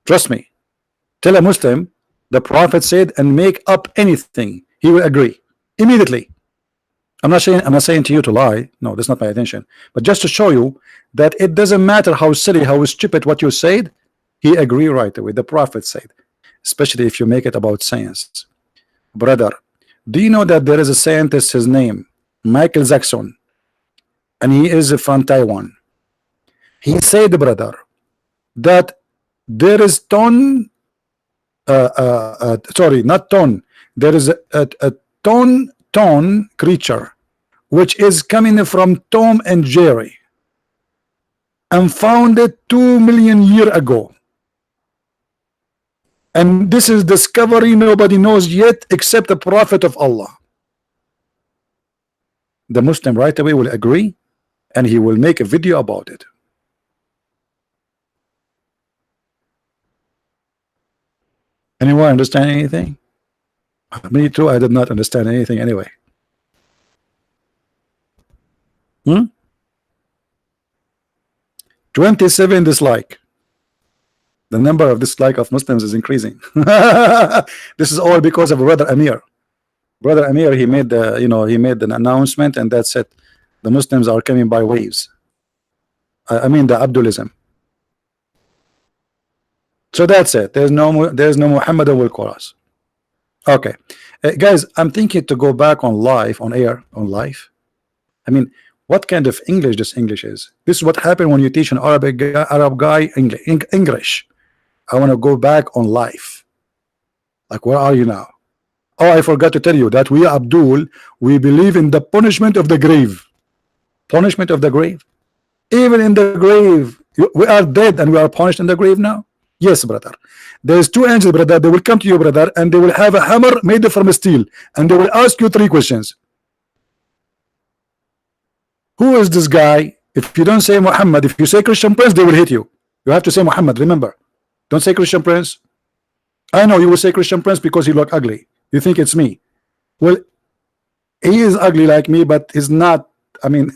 Trust me. Tell a Muslim the Prophet said and make up anything. He will agree immediately. I'm not saying to you to lie. No, that's not my intention. But just to show you that it doesn't matter how silly, how stupid what you said, he agree right away. The Prophet said, especially if you make it about science. Brother, do you know that there is a scientist, his name Michael Jackson, and he is from Taiwan. He said, brother, that there is sorry, not ton, there is a ton creature which is coming from Tom and Jerry and found it 2 million years ago, and this is discovery nobody knows yet except the Prophet of Allah. The Muslim right away will agree and he will make a video about it. Anyone understand anything? Me too, I did not understand anything anyway. 27 dislike. The number of dislike of Muslims is increasing. This is all because of Brother Amir. Brother Amir, he made the, you know, he made an announcement, and that's it. The Muslims are coming by waves. I mean the Abdulism. So that's it. There's no Muhammad will call us. Okay, guys, I'm thinking to go back on live, on air, on live. I mean, what kind of English this English is? This is what happened when you teach an Arab guy English. I want to go back on live. Like, where are you now? Oh, I forgot to tell you that we, Abdul, we believe in the punishment of the grave. Punishment of the grave. Even in the grave, we are dead and we are punished in the grave now. Yes, brother. There's two angels, brother. They will come to you, brother, and they will have a hammer made from steel, and they will ask you 3 questions. Who is this guy? If you don't say Muhammad, if you say Christian Prince, they will hit you. You have to say Muhammad, remember. Don't say Christian Prince. I know you will say Christian Prince because you look ugly. You think it's me. Well, he is ugly like me, but he's not. I mean,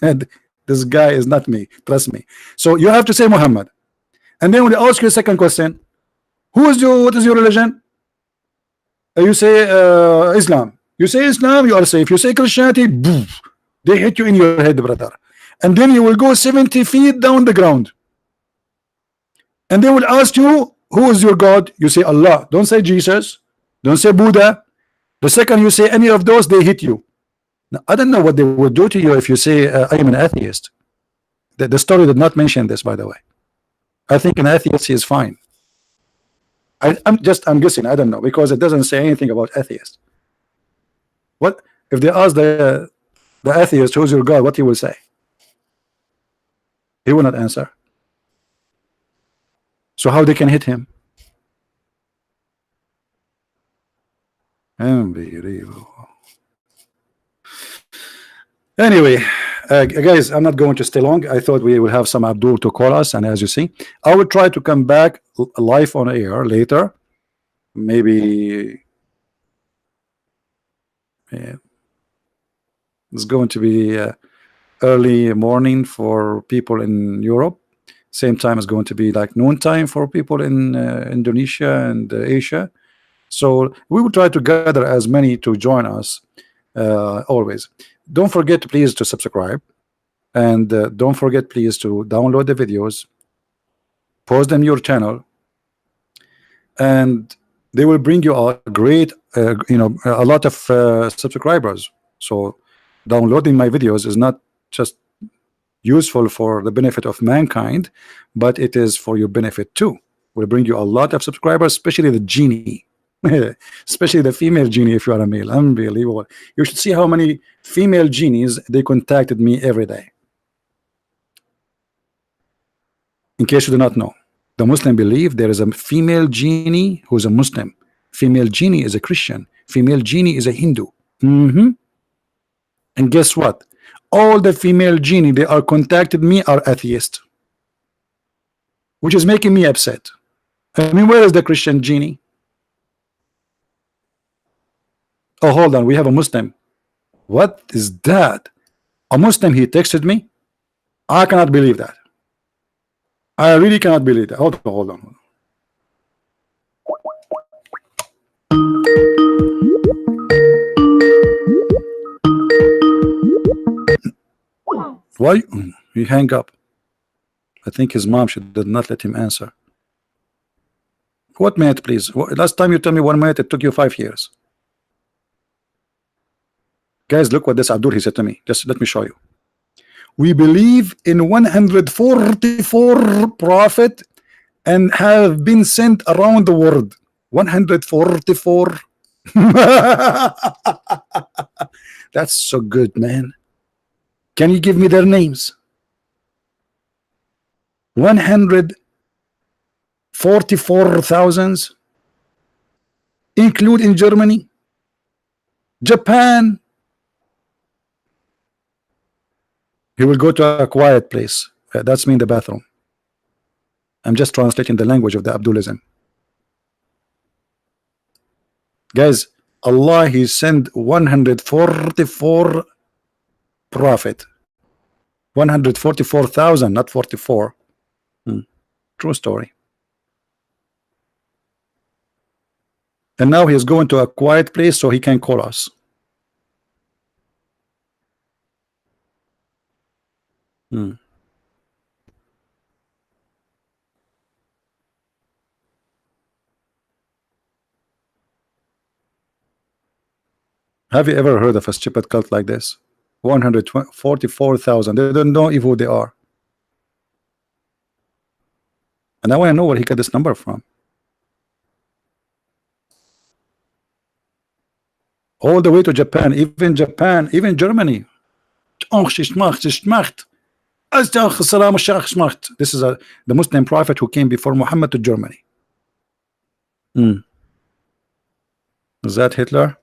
this guy is not me. Trust me. So you have to say Muhammad. And then when they ask you a second question, what is your religion? You say Islam. You say Islam, you are safe. You say Christianity, boom, they hit you in your head, brother. And then you will go 70 feet down the ground. And they will ask you, who is your God? You say Allah. Don't say Jesus. Don't say Buddha. The second you say any of those, they hit you. Now, I don't know what they would do to you if you say I am an atheist. The story did not mention this, by the way. I think an atheist is fine. I'm guessing. I don't know, because it doesn't say anything about atheist. What if they ask the atheist, who's your God? What he will say? He will not answer. So how they can hit him? Unbelievable. Anyway, guys, I'm not going to stay long. I thought we will have some Abdul to call us, and as you see, I will try to come back live on air later. Maybe it's going to be early morning for people in Europe. Same time is going to be like noon time for people in Indonesia and Asia. So we will try to gather as many to join us always. Don't forget, please, to subscribe, and don't forget, please, to download the videos, post them your channel, and they will bring you a great, a lot of subscribers. So downloading my videos is not just useful for the benefit of mankind, but it is for your benefit too. Will bring you a lot of subscribers, especially the genie, especially the female genie. If you are a male, unbelievable. You should see how many female genies they contacted me every day. In case you do not know, the Muslim believe there is a female genie who is a Muslim, female genie is a Christian, female genie is a Hindu. And guess what? All the female genie they are contacted me are atheists, which is making me upset. I mean, where is the Christian genie? Oh, hold on, we have a Muslim. What is that? A Muslim, he texted me. I cannot believe that. I really cannot believe that. Hold on. Why he hang up? I think his mom did not let him answer. What minute, please? Last time you told me 1 minute, it took you 5 years. Guys, look what this Abdul he said to me. Just let me show you. We believe in 144 prophet and have been sent around the world. 144. That's so good, man. Can you give me their names? 144,000, include in Germany, Japan. He will go to a quiet place. That's me in the bathroom. I'm just translating the language of the Abdulism. Guys, Allah, he sent 144 prophet. 144,000, not 44. True story. And now he is going to a quiet place so he can call us. Have you ever heard of a stupid cult like this? 144,000. They don't know even who they are. And I want to know where he got this number from. All the way to Japan, even Germany. This is the Muslim prophet who came before Muhammad to Germany. Is that Hitler?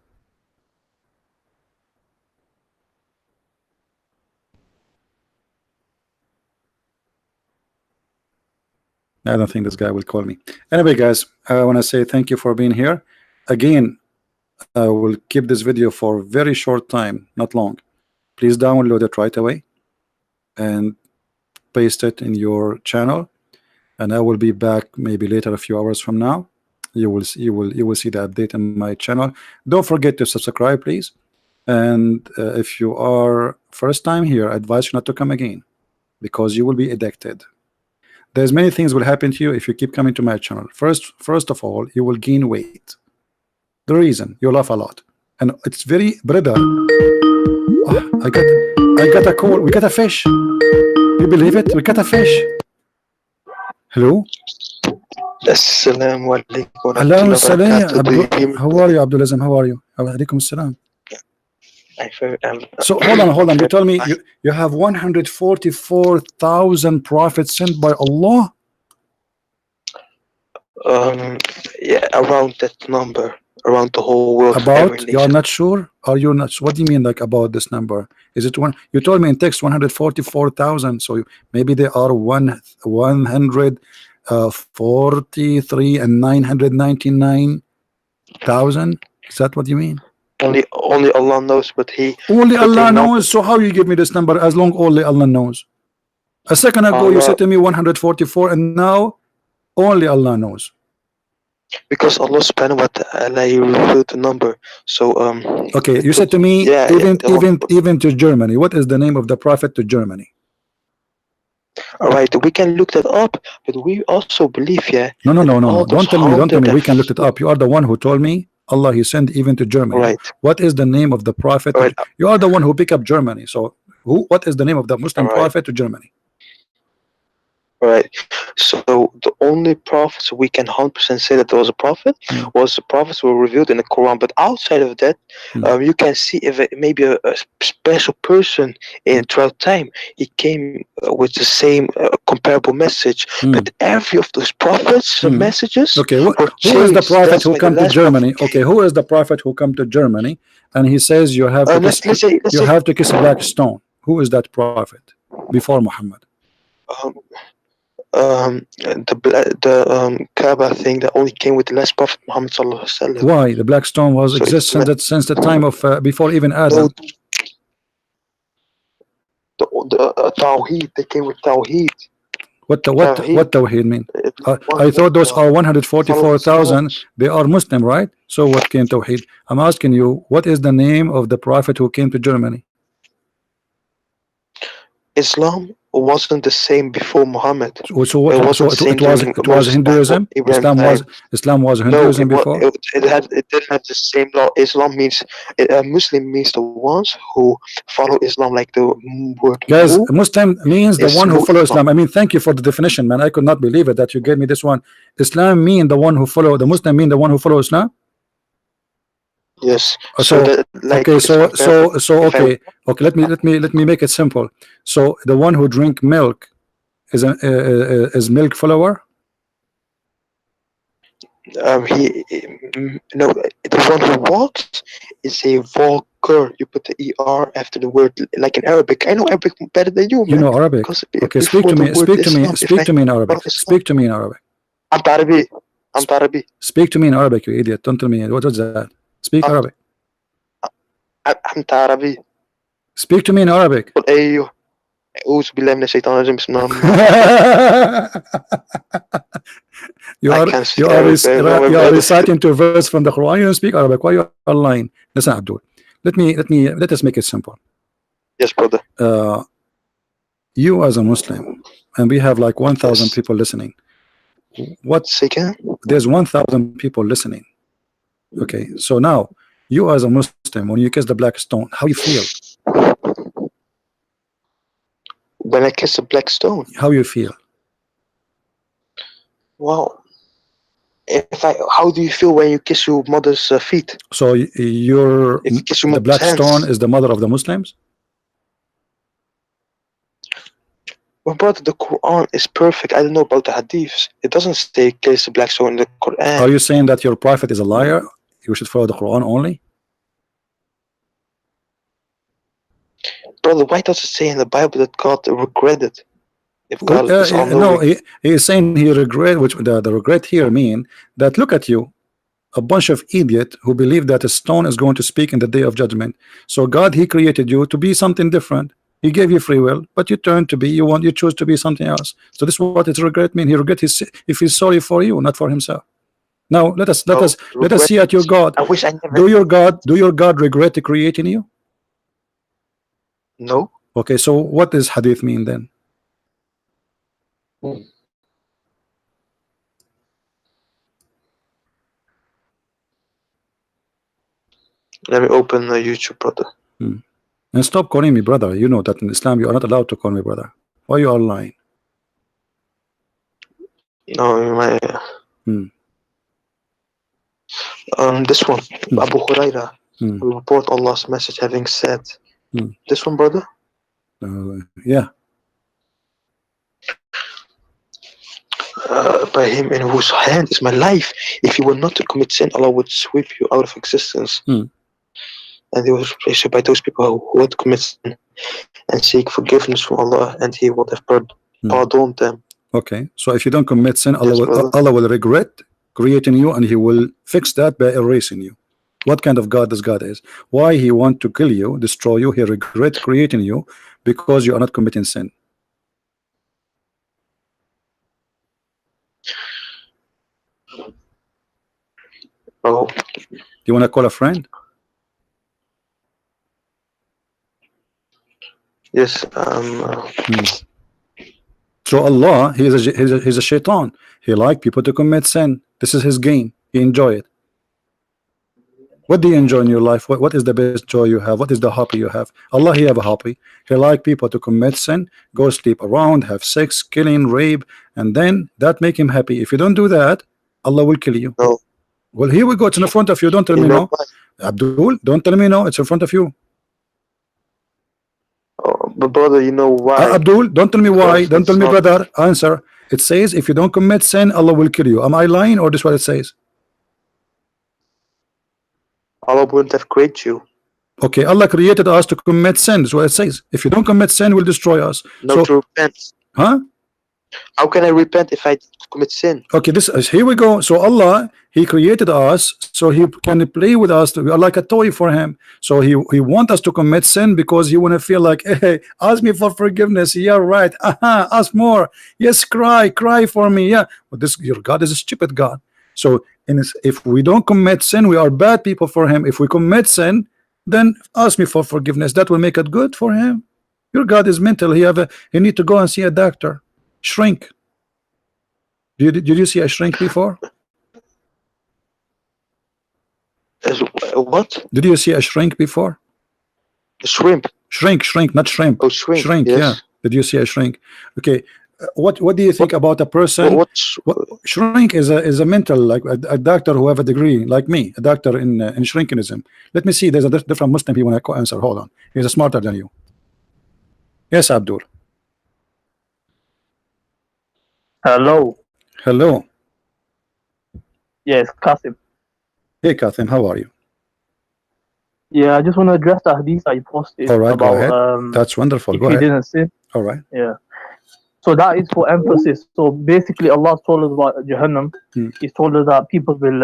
I don't think this guy will call me. Anyway, guys, I want to say thank you for being here. Again, I will keep this video for a very short time, not long. Please download it right away and paste it in your channel, and I will be back maybe later, a few hours from now. You will see the update on my channel. Don't forget to subscribe, please. And if you are first time here, I advise you not to come again, because you will be addicted. There's many things will happen to you if you keep coming to my channel. First of all, you will gain weight. The reason, you laugh a lot, and it's very brother. Oh, I got a call. We got a fish. You believe it? We got a fish. Hello. Assalamu alaikum. Hello, how are you, Abdulism? How are you? Alaikum salam. So hold on. You tell me you have 144,000 prophets sent by Allah. Yeah, around that number, around the whole world. About? You are not sure? Are you not? What do you mean, like about this number? Is it one? You told me in text 144,000. So maybe they are 143 and 999,000. Is that what you mean? Only Allah knows, but only Allah knows. So how you give me this number as long only Allah knows? A second ago you said to me 144, and now only Allah knows. Because Allah subhanahu wa ta'ala, he revealed the number. So okay, you said to me, even to Germany. What is the name of the prophet to Germany? All right, we can look that up, but we also believe, yeah. No. all those Don't tell me. Don't tell me. We can look it 100 up. You are the one who told me Allah He sent even to Germany. Right. What is the name of the prophet? Right. You are the one who pick up Germany. So who? What is the name of the Muslim Right. prophet to Germany? Right. So the only prophets we can 100% say that there was a prophet was the prophets were revealed in the Quran. But outside of that, you can see if it maybe a special person in throughout time he came with the same comparable message. But every of those prophets messages. Okay, who is the prophet who come to Germany? Okay, who is the prophet who come to Germany and he says you have to kiss, you have to kiss a black stone? Who is that prophet before Muhammad? The Kaaba thing that only came with the last prophet Muhammad sallallahu alaihi wasallam. Why the black stone was So exist since the time of before even Adam? The Tawheed, they came with Tawheed. What Tawheed mean? I thought those are 144,000. They are Muslim, right? So what came Tawheed? I'm asking you, what is the name of the prophet who came to Germany? Islam wasn't the same before Muhammad. So what? It was Hinduism. Islam was Hinduism before. It didn't have the same law. Islam means Muslim means the ones who follow Islam, like the word. Guys, Muslim means the one who follows Islam. I mean, thank you for the definition, man. I could not believe it that you gave me this one. Islam mean the one who follow. The Muslim mean the one who follows Islam. Yes. Okay. Let me make it simple. So the one who drink milk is milk follower. No, the one who walks is a walker. You put the er after the word, like in Arabic. I know Arabic better than you, man. You know Arabic. Okay, speak to me in Arabic. Speak to me in Arabic. I'm Arabic. Speak to me in Arabic, you idiot. Don't tell me what was that. Speak Arabic. I'm Arabic. Speak to me in Arabic. You are reciting to a verse from the Quran. You don't speak Arabic. Why you are lying? Listen, Abdul. Let us make it simple. Yes, brother. You as a Muslim, and we have like 1,000 people listening. There's 1,000 people listening. Okay, so now you as a Muslim, when you kiss the black stone, how you feel? When I kiss a black stone, how you feel? Well, how do you feel when you kiss your mother's feet? So the black stone is the mother of the Muslims? Well, brother, the Quran is perfect. I don't know about the hadiths. It doesn't say kiss the black stone in the Quran. Are you saying that your prophet is a liar? You should follow the Quran only? Brother, why does it say in the Bible that God regretted? If God is no, he is saying he regret, which the regret here mean that look at you, a bunch of idiot who believe that a stone is going to speak in the day of judgment. So God, he created you to be something different. He gave you free will, but you turn to be, you choose to be something else. So this is what it regret mean. He regret if he's sorry for you, not for himself. Now let us see at your God. I wish I never. Do your God regret creating you? No. Okay, so what does hadith mean then? Let me open YouTube, brother. And stop calling me brother. You know that in Islam you are not allowed to call me brother. Why you are lying? No, my. This one, Abu Huraira, will report Allah's message having said. This one, brother. Yeah. By him in whose hand is my life. If you were not to commit sin, Allah would sweep you out of existence. And he was replaced by those people who would commit sin and seek forgiveness from Allah, and He would have pardoned them. Okay, so if you don't commit sin, Allah will regret creating you, and He will fix that by erasing you. What kind of God this God is? Why He want to kill you, destroy you? He regret creating you because you are not committing sin. Oh, you want to call a friend? Yes. So Allah, he's a shaitan. He like people to commit sin. This is his game. He enjoy it. What do you enjoy in your life? What is the best joy you have? What is the happy you have? Allah, he have a happy. He like people to commit sin, go sleep around, have sex, killing, rape, and then that make him happy. If you don't do that, Allah will kill you. No. Well, here we go. It's in front of you. Don't tell me no. Abdul, don't tell me no. It's in front of you. Oh, but brother, you know why? Abdul, don't tell me why. Don't tell me, brother. Answer. It says if you don't commit sin, Allah will kill you. Am I lying or this is what it says? Allah wouldn't have created you. Okay, Allah created us to commit sin. That's what it says. If you don't commit sin, will destroy us. No, to repent. Huh? How can I repent if I commit sin? Okay, this is here we go. So Allah, he created us so he can play with us. We are like a toy for him. So he want us to commit sin because he want to feel like, hey, ask me for forgiveness. Yeah, right. Ask more. Yes, cry for me. Yeah, but this your God is a stupid God. So if we don't commit sin, we are bad people for him. If we commit sin, then ask me for forgiveness. That will make it good for him. Your God is mental. He need to go and see a doctor. Shrink. Did you see a shrink before? What? Did you see a shrink before? Shrimp. Shrink, not shrimp. Oh, shrink. Yes. Yeah. Did you see a shrink? Okay. What do you think about a person? Shrink is a mental, like a doctor who have a degree, like me, a doctor in shrinkinism. Let me see. There's a different Muslim he want to answer. Hold on. He's smarter than you. Yes, Abdul. Hello. Hello. Yes, Qasim. Hey, Qasim, how are you? Yeah, I just want to address the hadith I posted. All right, about, go ahead. That's wonderful. If go ahead. Didn't sin. All right. Yeah. So that is for emphasis. So basically, Allah told us about Jahannam. He's told us that people will,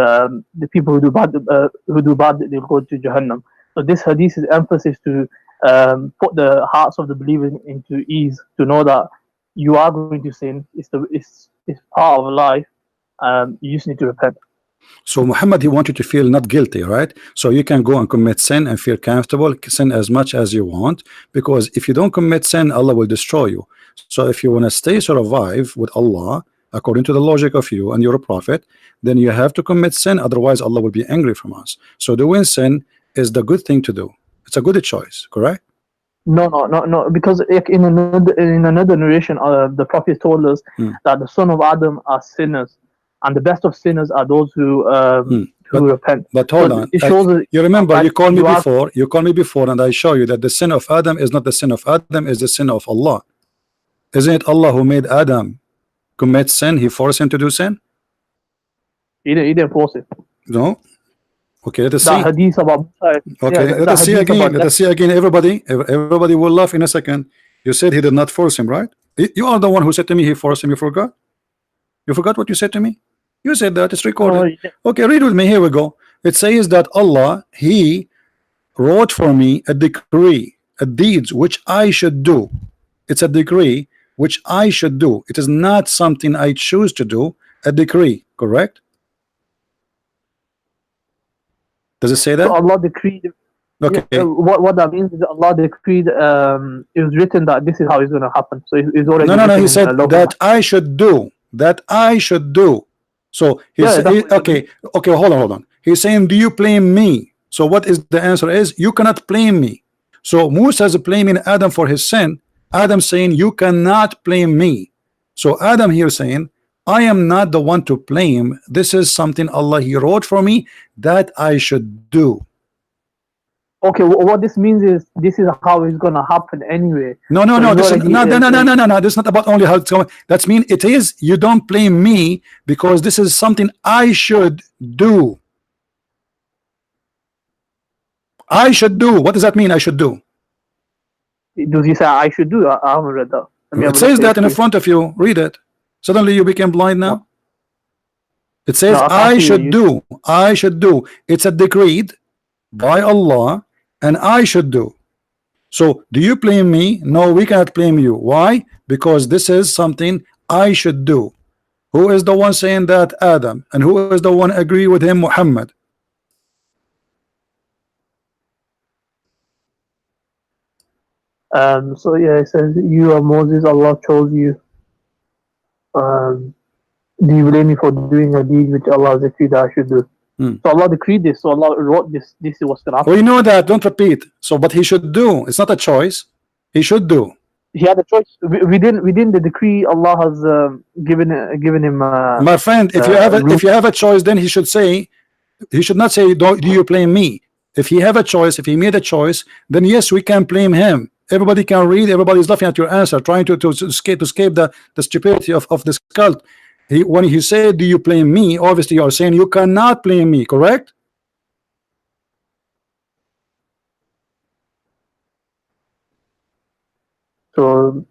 the people who do bad, they'll go to Jahannam. So this hadith is emphasis to put the hearts of the believers into ease, to know that you are going to sin. It's part of life. You just need to repent. So Muhammad, he wants you to feel not guilty, right? So you can go and commit sin and feel comfortable, sin as much as you want, because if you don't commit sin, Allah will destroy you. So if you want to stay survive with Allah, according to the logic of you and you're a prophet, then you have to commit sin, otherwise Allah will be angry from us. So doing sin is the good thing to do. It's a good choice, correct? No, because in another narration, the Prophet told us that the son of Adam are sinners, and the best of sinners are those who repent. But hold on, you remember you called me before. You called me before, and I show you that the sin of Adam is not the sin of Adam, is the sin of Allah. Isn't it Allah who made Adam commit sin? He forced him to do sin. He didn't force it. No. Okay, let us see. That hadith about. Okay, let us see again. Let us see again. Everybody will laugh in a second. You said he did not force him, right? You are the one who said to me he forced him. You forgot? You forgot what you said to me? You said that. It's recorded. Okay, read with me. Here we go. It says that Allah, he wrote for me a decree, a deeds which I should do. It's a decree which I should do. It is not something I choose to do. A decree, correct? Does it say that? So Allah decreed. Okay. Yeah, what that means is that Allah decreed. It was written that this is how it's going to happen. So it's already. No. He said that I should do. That I should do. So he said, okay. Hold on. He's saying, do you blame me? So what is the answer? Is you cannot blame me. So Musa is blaming Adam for his sin. Adam saying you cannot blame me. So Adam here saying, I am not the one to blame. This is something Allah he wrote for me that I should do. Okay, what this means is this is how it's gonna happen anyway. No. This is not about only how it's going. That's mean it is. You don't blame me because this is something I should do. I should do. What does that mean? I should do. Does he say I should do? I haven't read that. It says that in front of you. Read it. Suddenly you became blind now. It says I should do. I should do. It's a decreed by Allah, and I should do. So do you blame me? No, we cannot blame you. Why? Because this is something I should do. Who is the one saying that? Adam. And who is the one agree with him? Muhammad. So yeah, it says you are Moses. Allah chose you. do you blame me for doing a deed which Allah has decreed that I should do? So Allah decreed this, so Allah wrote this. This is what's gonna happen. We know that. Don't repeat. So, but he should do. It's not a choice. He should do. He had a choice. Within the decree, Allah has given him. My friend, if you have a choice, then he should say. He should not say, do you blame me? If he have a choice, if he made a choice, then yes, we can blame him. Everybody can read. Everybody's laughing at your answer, trying to escape the stupidity of this cult. When he said, do you blame me? Obviously, you are saying you cannot blame me, correct? So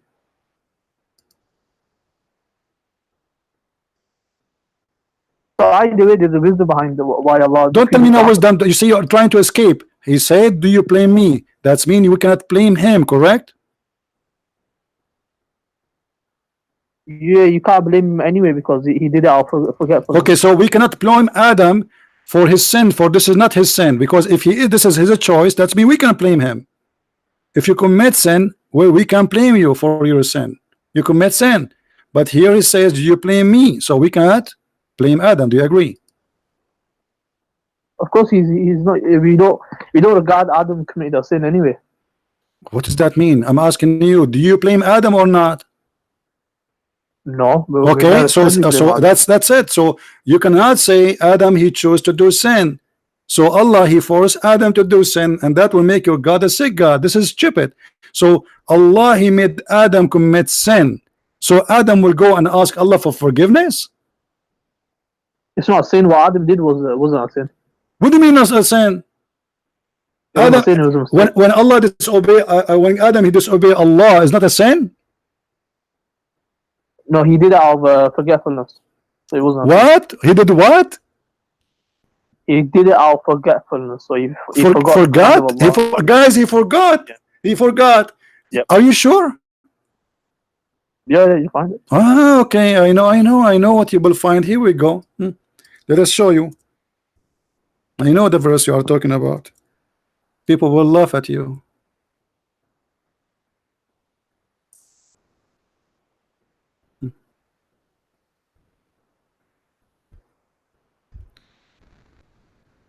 either way, there's a wisdom behind why Allah. Don't tell me no wisdom. You see, you're trying to escape. He said, do you blame me? That's mean we cannot blame him, correct? Yeah, you can't blame him anyway because he did it out of forgetfulness. Okay, so we cannot blame Adam for his sin, for this is not his sin, because if this is his choice, that's mean we cannot blame him. If you commit sin, well, we can blame you for your sin. You commit sin, but here he says, you blame me, so we cannot blame Adam. Do you agree? Of course, he's not. We don't regard Adam committed a sin anyway. What does that mean? I'm asking you. Do you blame Adam or not? No. Okay, so that's it. So you cannot say Adam he chose to do sin. So Allah he forced Adam to do sin, and that will make your God a sick God. This is stupid. So Allah he made Adam commit sin. So Adam will go and ask Allah for forgiveness. It's not sin. What Adam did wasn't a sin. What do you mean not a sin? Adam, when Allah disobey, when Adam he disobey Allah, is not a sin. No, he did it out of forgetfulness. So it wasn't. What? He did what? He did it out of forgetfulness. So he forgot. Guys, he forgot. Yeah. He forgot. Yep. Are you sure? Yeah, you find it. Ah, okay. I know what you will find. Here we go. Let us show you. I know the verse you are talking about. People will laugh at you.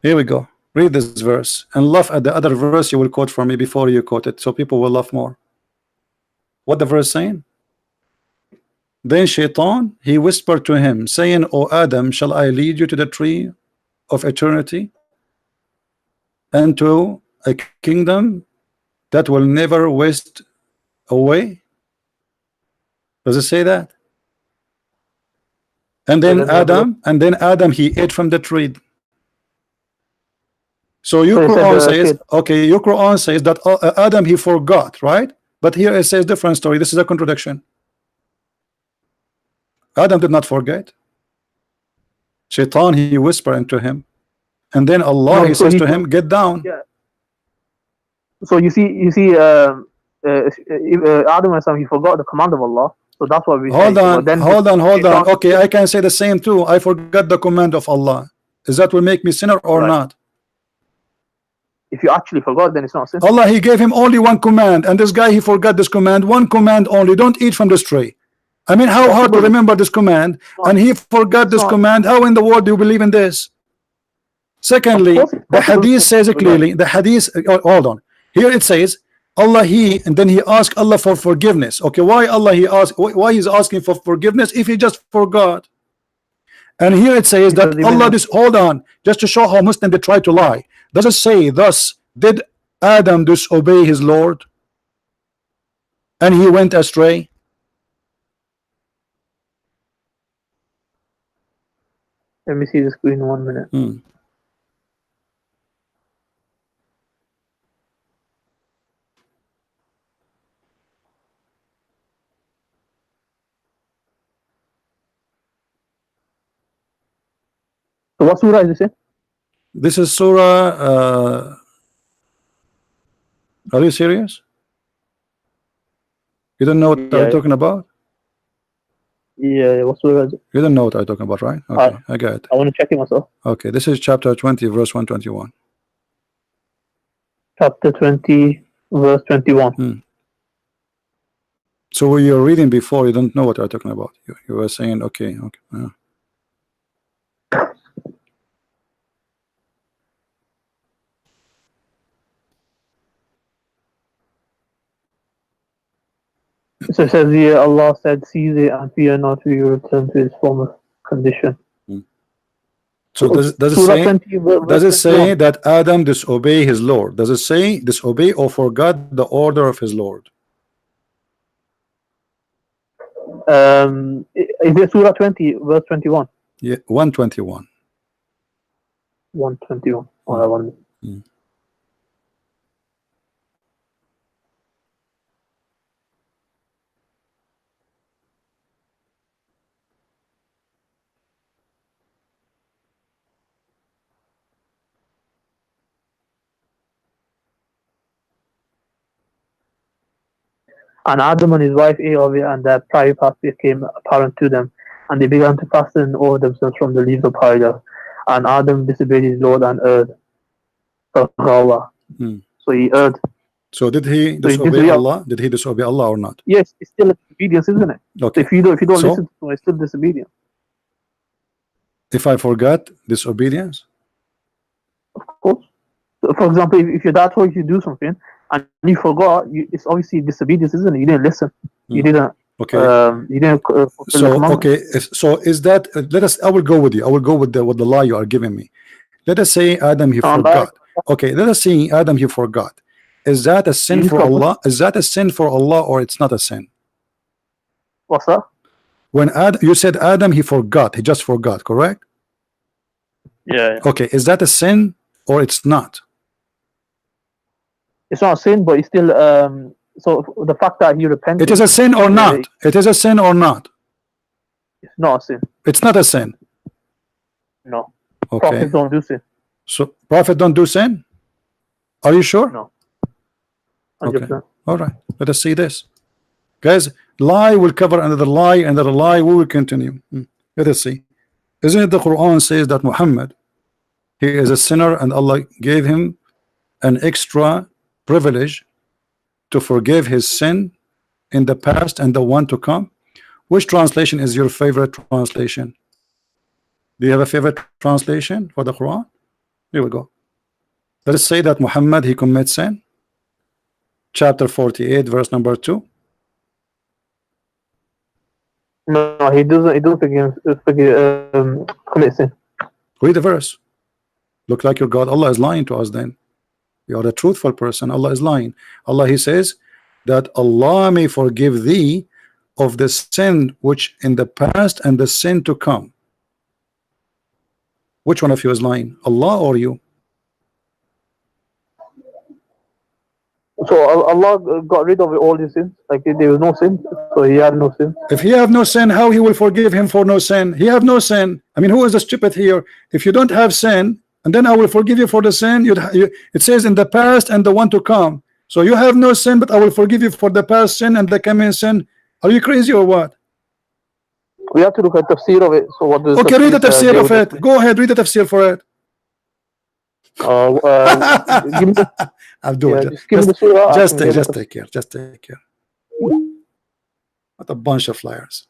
Here we go. Read this verse and laugh at the other verse you will quote for me before you quote it, so people will laugh more. What the verse saying? Then Shaitan, he whispered to him, saying, O Adam, shall I lead you to the tree of eternity and to a kingdom that will never waste away? Does it say that? And then Adam he ate from the tree. So your Quran says, okay, your Quran says that Adam he forgot, right? But here it says different story. This is a contradiction. Adam did not forget. Shaitan he whispered into him, and then Allah he says to him, get down. Yeah. So you see, Adam he forgot the command of Allah. So that's what we hold on. Okay, I can say the same too. I forgot the command of Allah. Is that will make me sinner or not? If you actually forgot, then it's not sin. Allah he gave him only one command, and this guy he forgot this command. One command only: don't eat from this tree. I mean, how hard to remember this command? And he forgot this command. How in the world do you believe in this? Secondly, the hadith says it clearly. The hadith, hold on. Here it says, Allah and then he asked Allah for forgiveness. Okay, why Allah why he's asking for forgiveness if he just forgot? And here it says that Allah hold on, just to show how Muslim they try to lie. Does it say, thus did Adam disobey his Lord and he went astray? Let me see the screen 1 minute. So what surah is this in? This is surah. Are you serious? You don't know what I'm talking about? Yeah, what surah is it? You don't know what I'm talking about, right? Okay, I got it. I want to check it myself. Okay, this is chapter 20, verse 121. Chapter 20, verse 21. So what you're reading before, you don't know what you're talking about. You were saying, okay, okay. Yeah. So it says here, Allah said, seize it and fear not, we will return to its former condition. So does it say that Adam disobey his Lord? Does it say disobey or forgot the order of his Lord? Is it Surah 20, verse 21? Yeah, 121. 121. Oh, that one. And Adam and his wife ate of it, and their private path became apparent to them, and they began to fasten over themselves from the leaves of paradise. And Adam disobeyed his Lord and erred. So he erred. So did he disobey Allah? Did he disobey Allah or not? Yes, it's still disobedience, isn't it? Okay. So if you don't listen to him, it's still disobedience. If I forgot disobedience? Of course. So for example, if your dad told you to do something and you forgot, it's obviously disobedience, isn't it? You didn't listen. You didn't. Okay. You didn't. So is that? I will go with you. I will go with the lie you are giving me. Let us say Adam he forgot. Okay. Let us say Adam he forgot. Is that a sin for Allah? Is that a sin for Allah or it's not a sin? What's that? When you said Adam he forgot. He just forgot. Correct? Yeah. Okay. Is that a sin or it's not? It's not a sin, but it's still so the fact that he repented. It is a sin or not? It is a sin or not? It's not a sin. It's not a sin. No. Okay. Prophets don't do sin. So Prophet don't do sin? Are you sure? No. 100%. Okay. All right. Let us see this. Guys, lie will cover another lie, another lie. We will continue. Let us see. Isn't it the Quran says that Muhammad, he is a sinner and Allah gave him an extra privilege to forgive his sin in the past and the one to come? Which translation is your favorite translation? Do you have a favorite translation for the Quran? Here we go. Let us say that Muhammad he commits sin. Chapter 48 verse number 2. No, he doesn't commit sin. Read the verse. Look like your God. Allah is lying to us then. You are a truthful person. Allah is lying. Allah he says that Allah may forgive thee of the sin which in the past and the sin to come. Which one of you is lying? Allah or you? So Allah got rid of all his sins. Like there was no sin, so he had no sin. If he have no sin, how he will forgive him for no sin? He have no sin. I mean, who is the stupid here? If you don't have sin, and then I will forgive you for the sin. It says in the past and the one to come. So you have no sin, but I will forgive you for the past sin and the coming sin. Are you crazy or what? We have to look at the tafsir of it. So what does okay, read the tafsir of it. Go ahead, read the tafsir for it. Give me the, I'll do it. Just take care. Just take care. What a bunch of liars.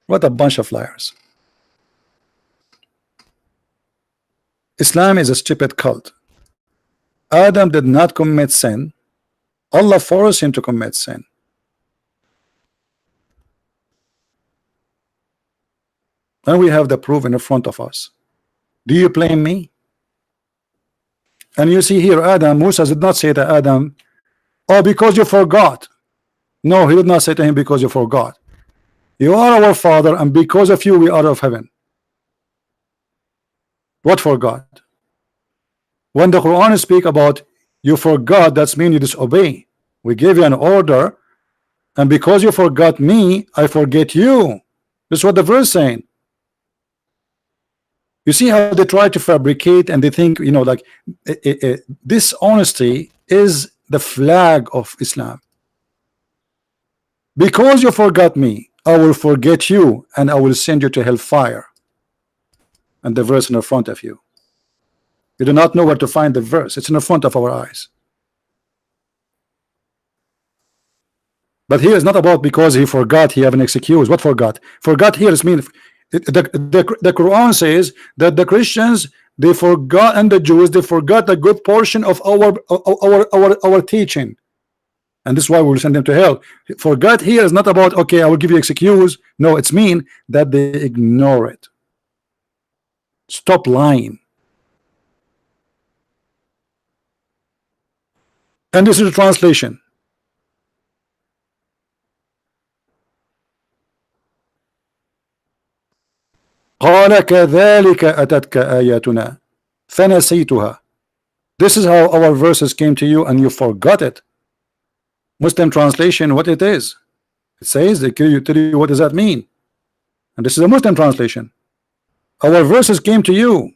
What a bunch of liars. Islam is a stupid cult. Adam did not commit sin. Allah forced him to commit sin. And we have the proof in front of us. Do you blame me? And you see here Adam, Musa did not say to Adam, oh, because you forgot. No, he did not say to him, because you forgot. You are our father, and because of you we are of heaven. What forgot? When the Quran speak about you forgot, that's mean you disobey. We gave you an order, and because you forgot me, I forget you. This is what the verse saying. You see how they try to fabricate, and they think, you know, like dishonesty is the flag of Islam. Because you forgot me, I will forget you, and I will send you to hellfire. And the verse in the front of you. You do not know where to find the verse. It's in the front of our eyes. But here is not about because he forgot, he have an excuse. What forgot? Forgot here is mean the Quran says that the Christians, they forgot, and the Jews, they forgot a good portion of our teaching, and this is why we will send them to hell. Forgot here is not about okay, I will give you excuse. No, it's mean that they ignore it. Stop lying. And this is a translation. قال كذلك أتتك آياتنا فنسيتها. This is how our verses came to you and you forgot it. Muslim translation, what it is? It says, they tell you what does that mean? And this is a Muslim translation. Our verses came to you,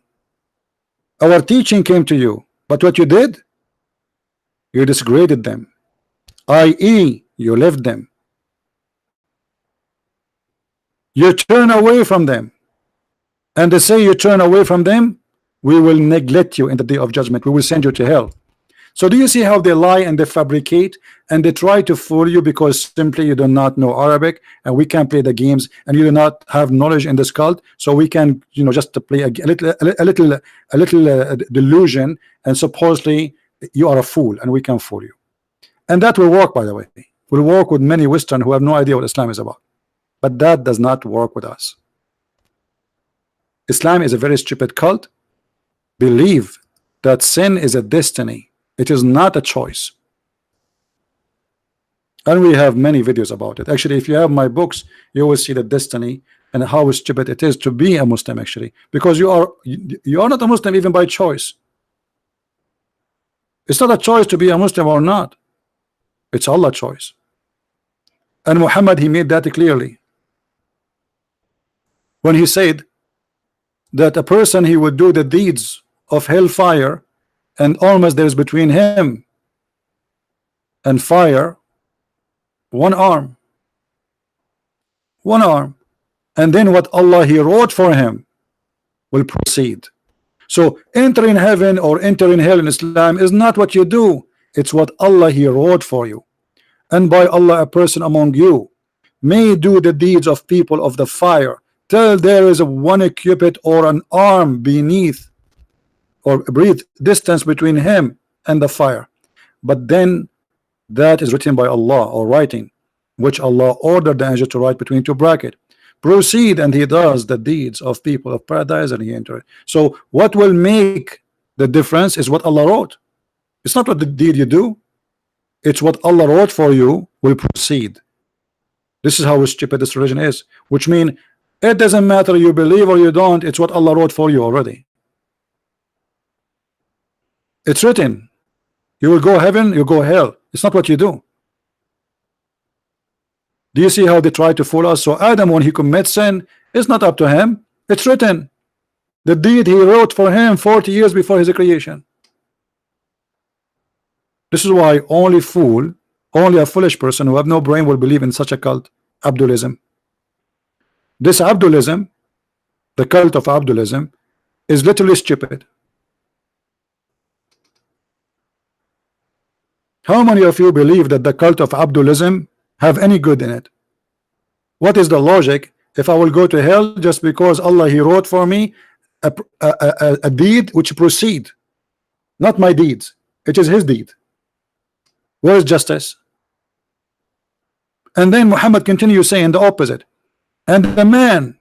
our teaching came to you, but what you did, you disgraded them, i.e. you left them, you turn away from them. And they say you turn away from them, we will neglect you in the day of judgment, we will send you to hell. So do you see how they lie and they fabricate and they try to fool you because simply you do not know Arabic and we can't play the games and you do not have knowledge in this cult, so we can, you know, just to play a little delusion, and supposedly you are a fool and we can fool you. And that will work, by the way. Will work with many Western who have no idea what Islam is about, but that does not work with us. Islam is a very stupid cult. Believe that sin is a destiny. It is not a choice. And we have many videos about it. Actually, if you have my books, you will see the destiny and how stupid it is to be a Muslim, actually, because you are not a Muslim even by choice. It's not a choice to be a Muslim or not. It's Allah's choice. And Muhammad, he made that clearly when he said that a person, he would do the deeds of hellfire, and almost there is between him and fire one arm, and then what Allah he wrote for him will proceed. So entering heaven or entering hell in Islam is not what you do, it's what Allah he wrote for you. And by Allah, a person among you may do the deeds of people of the fire till there is a one cubit or an arm beneath or breathe distance between him and the fire, but then that is written by Allah, or writing, which Allah ordered the angel to write between two brackets. Proceed, and he does the deeds of people of paradise and he enters. So what will make the difference is what Allah wrote. It's not what the deed you do, it's what Allah wrote for you will proceed. This is how stupid this religion is, which means it doesn't matter you believe or you don't, it's what Allah wrote for you already. It's written. You will go heaven, you go hell. It's not what you do. Do you see how they try to fool us? So Adam, when he commits sin, it's not up to him. It's written. The deed he wrote for him 40 years before his creation. This is why only a foolish person who have no brain will believe in such a cult, Abdulism. This Abdulism, the cult of Abdulism, is literally stupid. How many of you believe that the cult of Abdulism have any good in it? What is the logic if I will go to hell just because Allah he wrote for me a deed which proceed, not my deeds, it is his deed? Where is justice? And then Muhammad continues saying the opposite. And the man,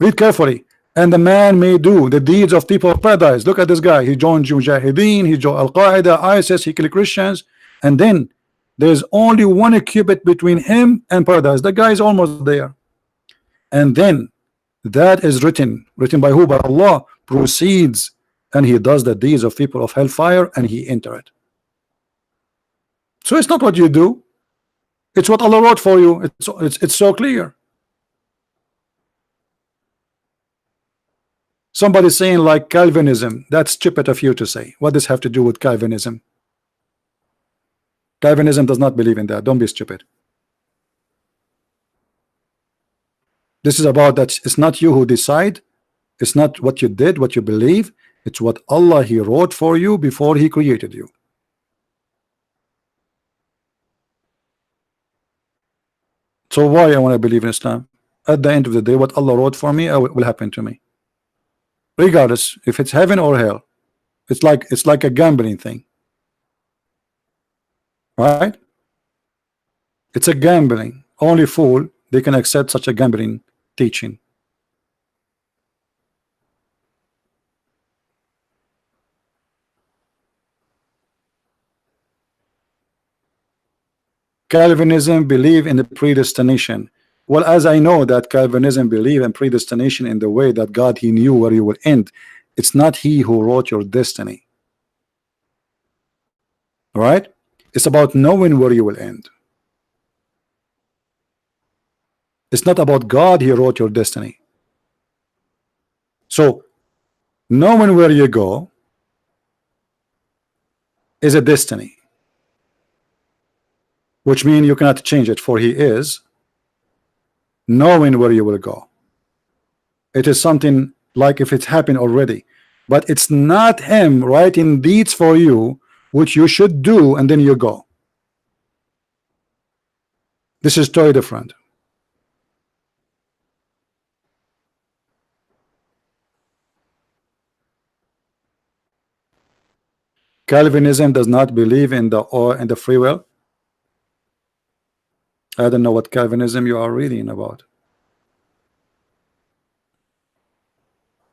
read carefully, and the man may do the deeds of people of paradise. Look at this guy, he joined Mujahideen, he joined Al-Qaeda, ISIS, he killed Christians, and then there's only one cubit between him and paradise. The guy is almost there. And then that is written by who? By Allah, proceeds, and he does the deeds of people of hellfire and he enter it. So it's not what you do, it's what Allah wrote for you. It's so clear. Somebody saying like Calvinism, that's stupid of you to say. What does have to do with Calvinism? Calvinism does not believe in that. Don't be stupid. This is about that. It's not you who decide. It's not what you did, what you believe. It's what Allah he wrote for you before he created you. So why I want to believe in Islam? At the end of the day, what Allah wrote for me will happen to me, regardless if it's heaven or hell. It's like a gambling thing, right? It's a gambling. Only fool they can accept such a gambling teaching. Calvinism believe in the predestination. Well, as I know that Calvinism believe in predestination in the way that God, he knew where you will end. It's not he who wrote your destiny. All right? It's about knowing where you will end. It's not about God, he wrote your destiny. So knowing where you go is a destiny, which means you cannot change it, for he is knowing where you will go. It is something like if it's happened already, but it's not him writing deeds for you which you should do and then you go. This is totally different. Calvinism does not believe in the free will. I don't know what Calvinism you are reading about.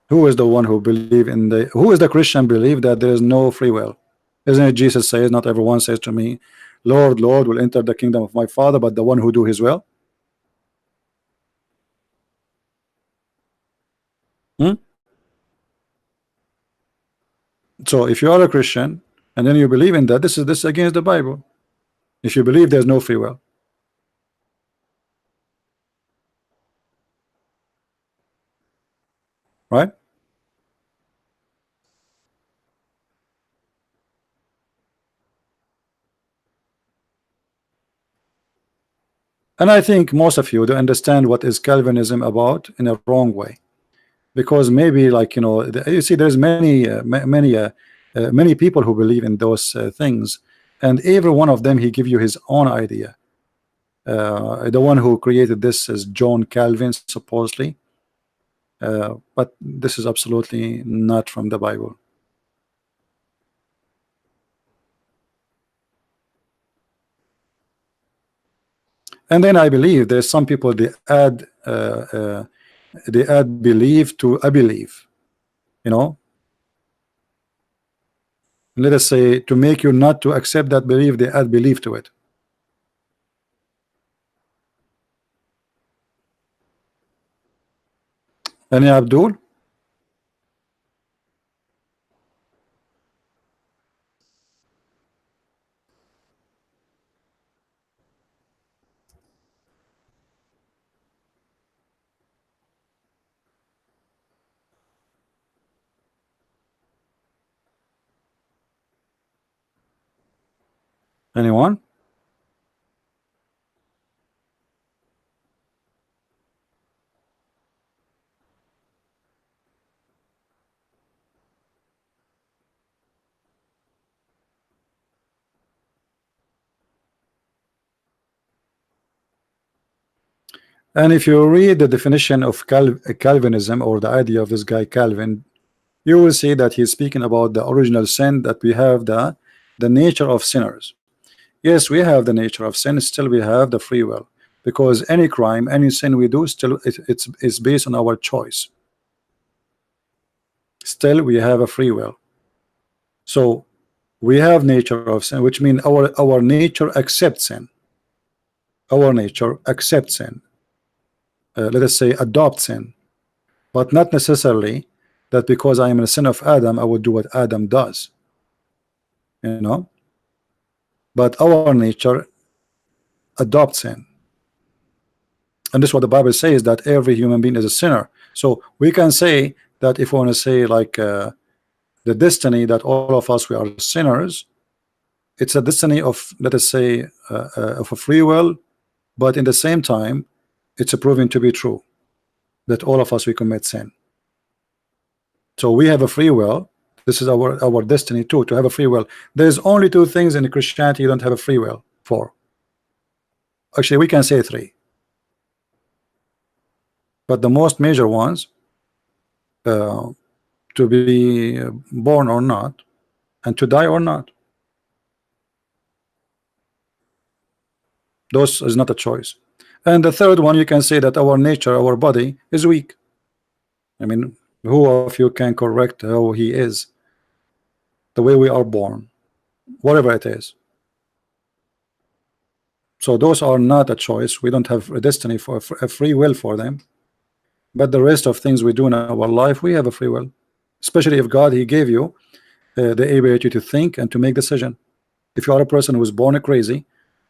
Who is the one who believe in the? Who is the Christian believe that there is no free will? Isn't it Jesus says, "Not everyone says to me, Lord, Lord, will enter the kingdom of my Father, but the one who do His will." So if you are a Christian and then you believe in that, this is against the Bible. If you believe there's no free will, right? And I think most of you do understand what is Calvinism about in a wrong way, because maybe, like, you know, you see there's many people who believe in those things, and every one of them he give you his own idea. The one who created this is John Calvin, supposedly, but this is absolutely not from the Bible. And then I believe there's some people they add belief to a belief, you know. Let us say to make you not to accept that belief, they add belief to it. Any Abdul? Anyone? And if you read the definition of Calvinism, or the idea of this guy Calvin, you will see that he's speaking about the original sin, that we have the nature of sinners. Yes, we have the nature of sin, still we have the free will, because any crime, any sin we do, still it's based on our choice. Still we have a free will. So we have nature of sin, which means our nature accepts sin. Our nature accepts sin. Let us say adopt sin, but not necessarily that because I am a son of Adam I would do what Adam does, you know. But our nature adopts sin, and this is what the Bible says, that every human being is a sinner. So we can say that if we want to say like the destiny that all of us we are sinners, it's a destiny of, let us say, of a free will, but in the same time it's proven to be true that all of us we commit sin. So we have a free will. This is our destiny too, to have a free will. There's only two things in Christianity you don't have a free will for. Actually we can say three. but the most major ones, to be born or not, and to die or not. Those is not a choice. And the third one, you can say that our nature, our body is weak. I mean, who of you can correct how he is? The way we are born, whatever it is. So those are not a choice. We don't have a destiny for a free will for them. But the rest of things we do in our life, we have a free will. Especially if God, he gave you the ability to think and to make decision. If you are a person who was born crazy,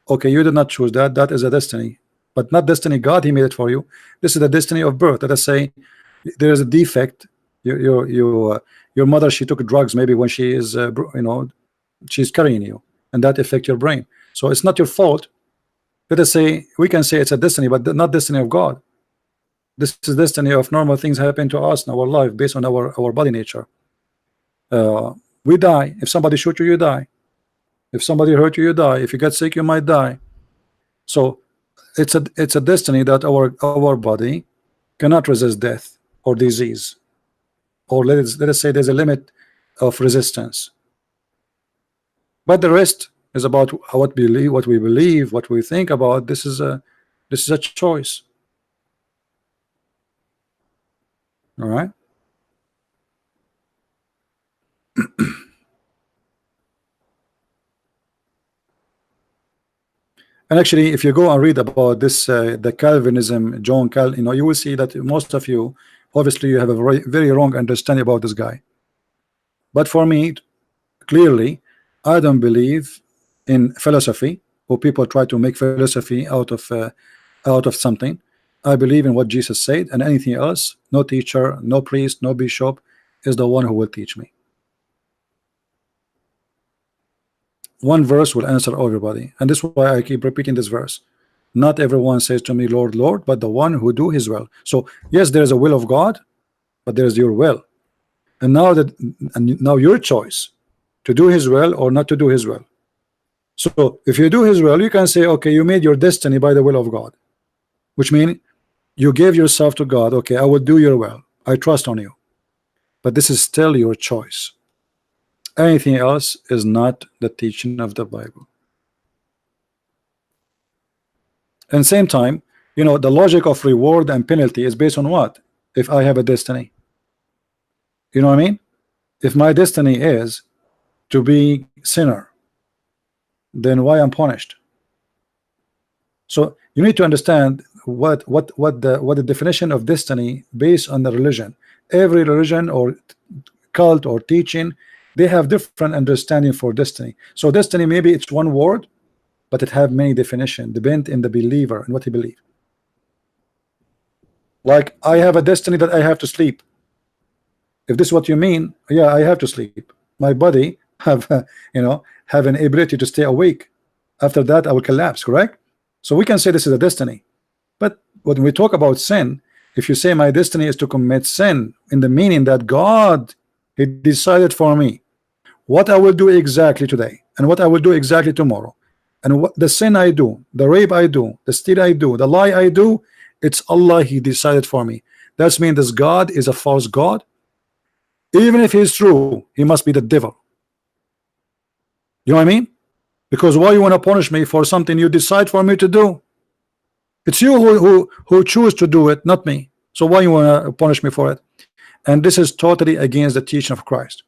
okay, you did not choose that. That is a destiny, but not destiny. God, he made it for you. This is the destiny of birth. Let us say there is a defect. Your mother, she took drugs maybe when she is she's carrying you, and that affect your brain. So it's not your fault. Let us say we can say it's a destiny, but not destiny of God. This is destiny of normal things happen to us in our life based on our body nature. We die. If somebody shoot you, you die. If somebody hurt you, you die. If you get sick, you might die. So it's a destiny that our body cannot resist death or disease, or let us say there's a limit of resistance. But the rest is about what we believe, what we think about. This is a choice. All right. And actually, if you go and read about this, the Calvinism, John Cal, you will see that most of you, obviously, you have a very, very wrong understanding about this guy. But for me, clearly, I don't believe in philosophy, or people try to make philosophy out of something. I believe in what Jesus said, and anything else, no teacher, no priest, no bishop, is the one who will teach me. One verse will answer everybody, and this is why I keep repeating this verse. Not everyone says to me, Lord, Lord, but the one who do his will. So yes, there is a will of God, but there is your will. And now your choice to do his will or not to do his will. So if you do his will, you can say, okay, you made your destiny by the will of God, which means you gave yourself to God. Okay, I will do your will. I trust on you. But this is still your choice. Anything else is not the teaching of the Bible. And same time, the logic of reward and penalty is based on what? If I have a destiny, you know what I mean? If my destiny is to be sinner, then why I'm punished? So you need to understand what the definition of destiny based on the religion. Every religion or cult or teaching, they have different understanding for destiny. So destiny, maybe it's one word, but it have many definitions, depend in the believer and what he believes. Like I have a destiny that I have to sleep. If this is what you mean, yeah, I have to sleep. My body have have an ability to stay awake. After that, I will collapse. Correct? So we can say this is a destiny. But when we talk about sin, if you say my destiny is to commit sin, in the meaning that God, he decided for me what I will do exactly today and what I will do exactly tomorrow, and what the sin I do, the rape I do, the steal I do, the lie I do, it's Allah, he decided for me. That means this God is a false God. Even if he's true, he must be the devil. You know what I mean? Because why you want to punish me for something you decide for me to do? It's you who choose to do it, not me. So why you want to punish me for it? And this is totally against the teaching of Christ.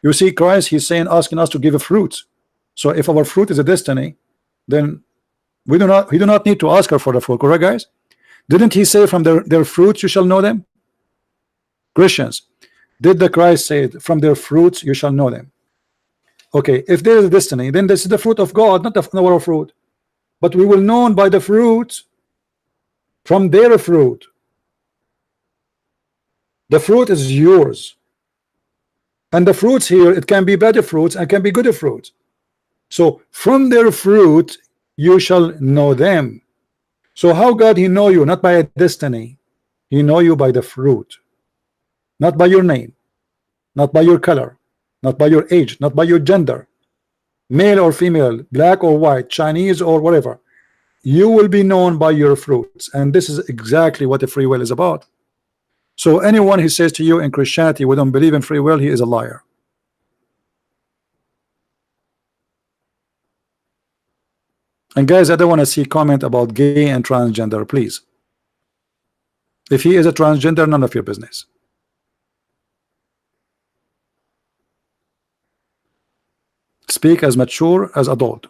You see, Christ, he's saying, asking us to give a fruit. So if our fruit is a destiny, then we do not need to ask her for the fruit, correct, guys? Didn't he say from their fruits you shall know them? Christians, did the Christ say from their fruits you shall know them? Okay, if there is a destiny, then this is the fruit of God, not our fruit. But we will know by the fruit from their fruit. The fruit is yours. And the fruits here, it can be better fruits and can be good fruits. So from their fruit you shall know them. So how God he know you? Not by a destiny. He know you by the fruit. Not by your name, not by your color, not by your age, not by your gender, male or female, black or white, Chinese or whatever. you will be known by your fruits. And this is exactly what the free will is about. So anyone who says to you in Christianity we don't believe in free will, he is a liar. And guys, I don't want to see comment about gay and transgender, please. If he is a transgender, none of your business. Speak as mature as adult.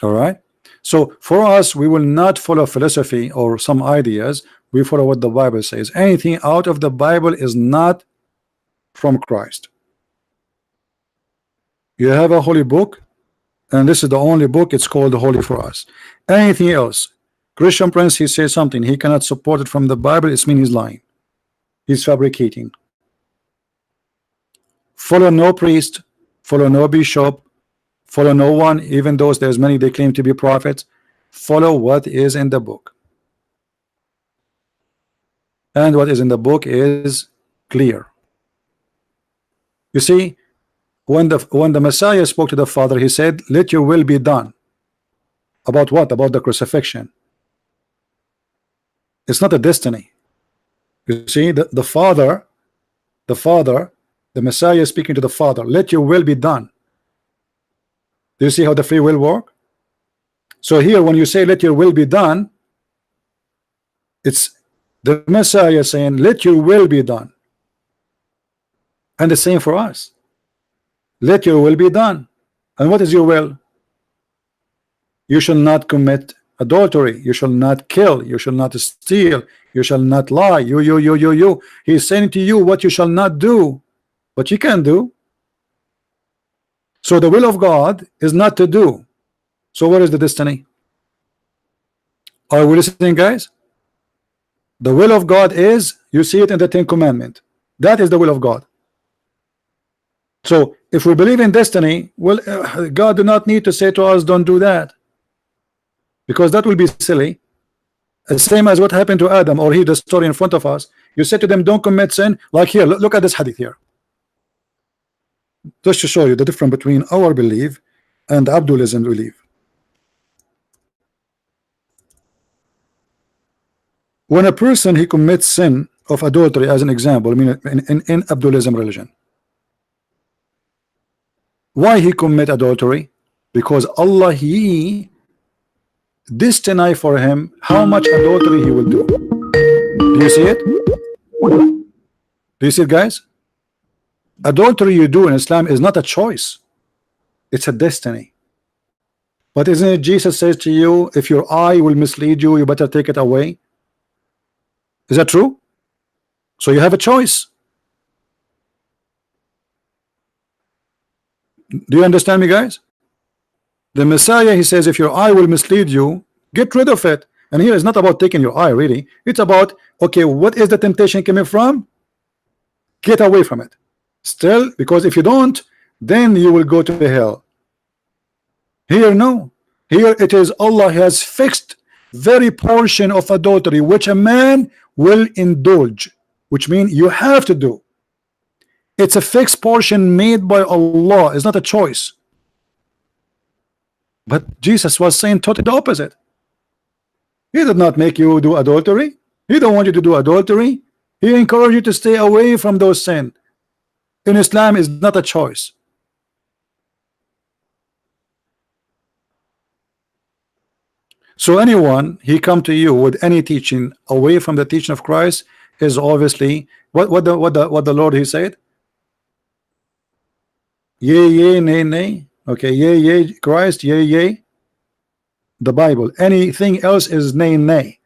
All right. So for us, we will not follow philosophy or some ideas. We follow what the Bible says. Anything out of the Bible is not from Christ. You have a holy book, and this is the only book. It's called holy for us. Anything else, Christian Prince, he says something he cannot support it from the Bible, it means he's lying. He's fabricating. Follow no priest, follow no bishop, follow no one, even though there's many they claim to be prophets. Follow what is in the book. And what is in the book is clear. You see, when the Messiah spoke to the Father, he said, let your will be done. About what? About the crucifixion. It's not a destiny. You see, the Father, the Messiah is speaking to the Father, let your will be done. Do you see how the free will work? So here when you say let your will be done, it's the Messiah saying let your will be done. And the same for us. Let your will be done. And what is your will? You shall not commit adultery, you shall not kill, you shall not steal, you shall not lie. You. He's saying to you what you shall not do, but you can do. So the will of God is not to do. So what is the destiny? Are we listening, guys? The will of God is, you see it in the 10 Commandments. That is the will of God. So if we believe in destiny, well, God do not need to say to us don't do that, because that will be silly. The same as what happened to Adam, or here the story in front of us. You said to them don't commit sin. Like here, look at this hadith here, just to show you the difference between our belief and Abdulism belief. When a person he commits sin of adultery, as an example, I mean in Abdulism religion, why he commit adultery? Because Allah he destiny for him how much adultery he will do. Do you see it? Do you see it, guys? Adultery you do in Islam is not a choice, it's a destiny. But isn't it Jesus says to you, if your eye will mislead you, you better take it away? Is that true? So you have a choice. Do you understand me, guys? The Messiah, he says, if your eye will mislead you, get rid of it. And here it's not about taking your eye, really. It's about, okay, what is the temptation coming from? Get away from it. Still, because if you don't, then you will go to hell. Here, no. Here it is, Allah has fixed very portion of adultery which a man will indulge, which means you have to do. It's a fixed portion made by Allah. It's not a choice. But Jesus was saying totally the opposite. He did not make you do adultery. He don't want you to do adultery. He encouraged you to stay away from those sins. In Islam is not a choice. So anyone he come to you with any teaching away from the teaching of Christ is obviously what the Lord he said. Yea, yea, nay, nay. Okay, yea, yea, Christ, yea, yea, the Bible. Anything else is nay, nay,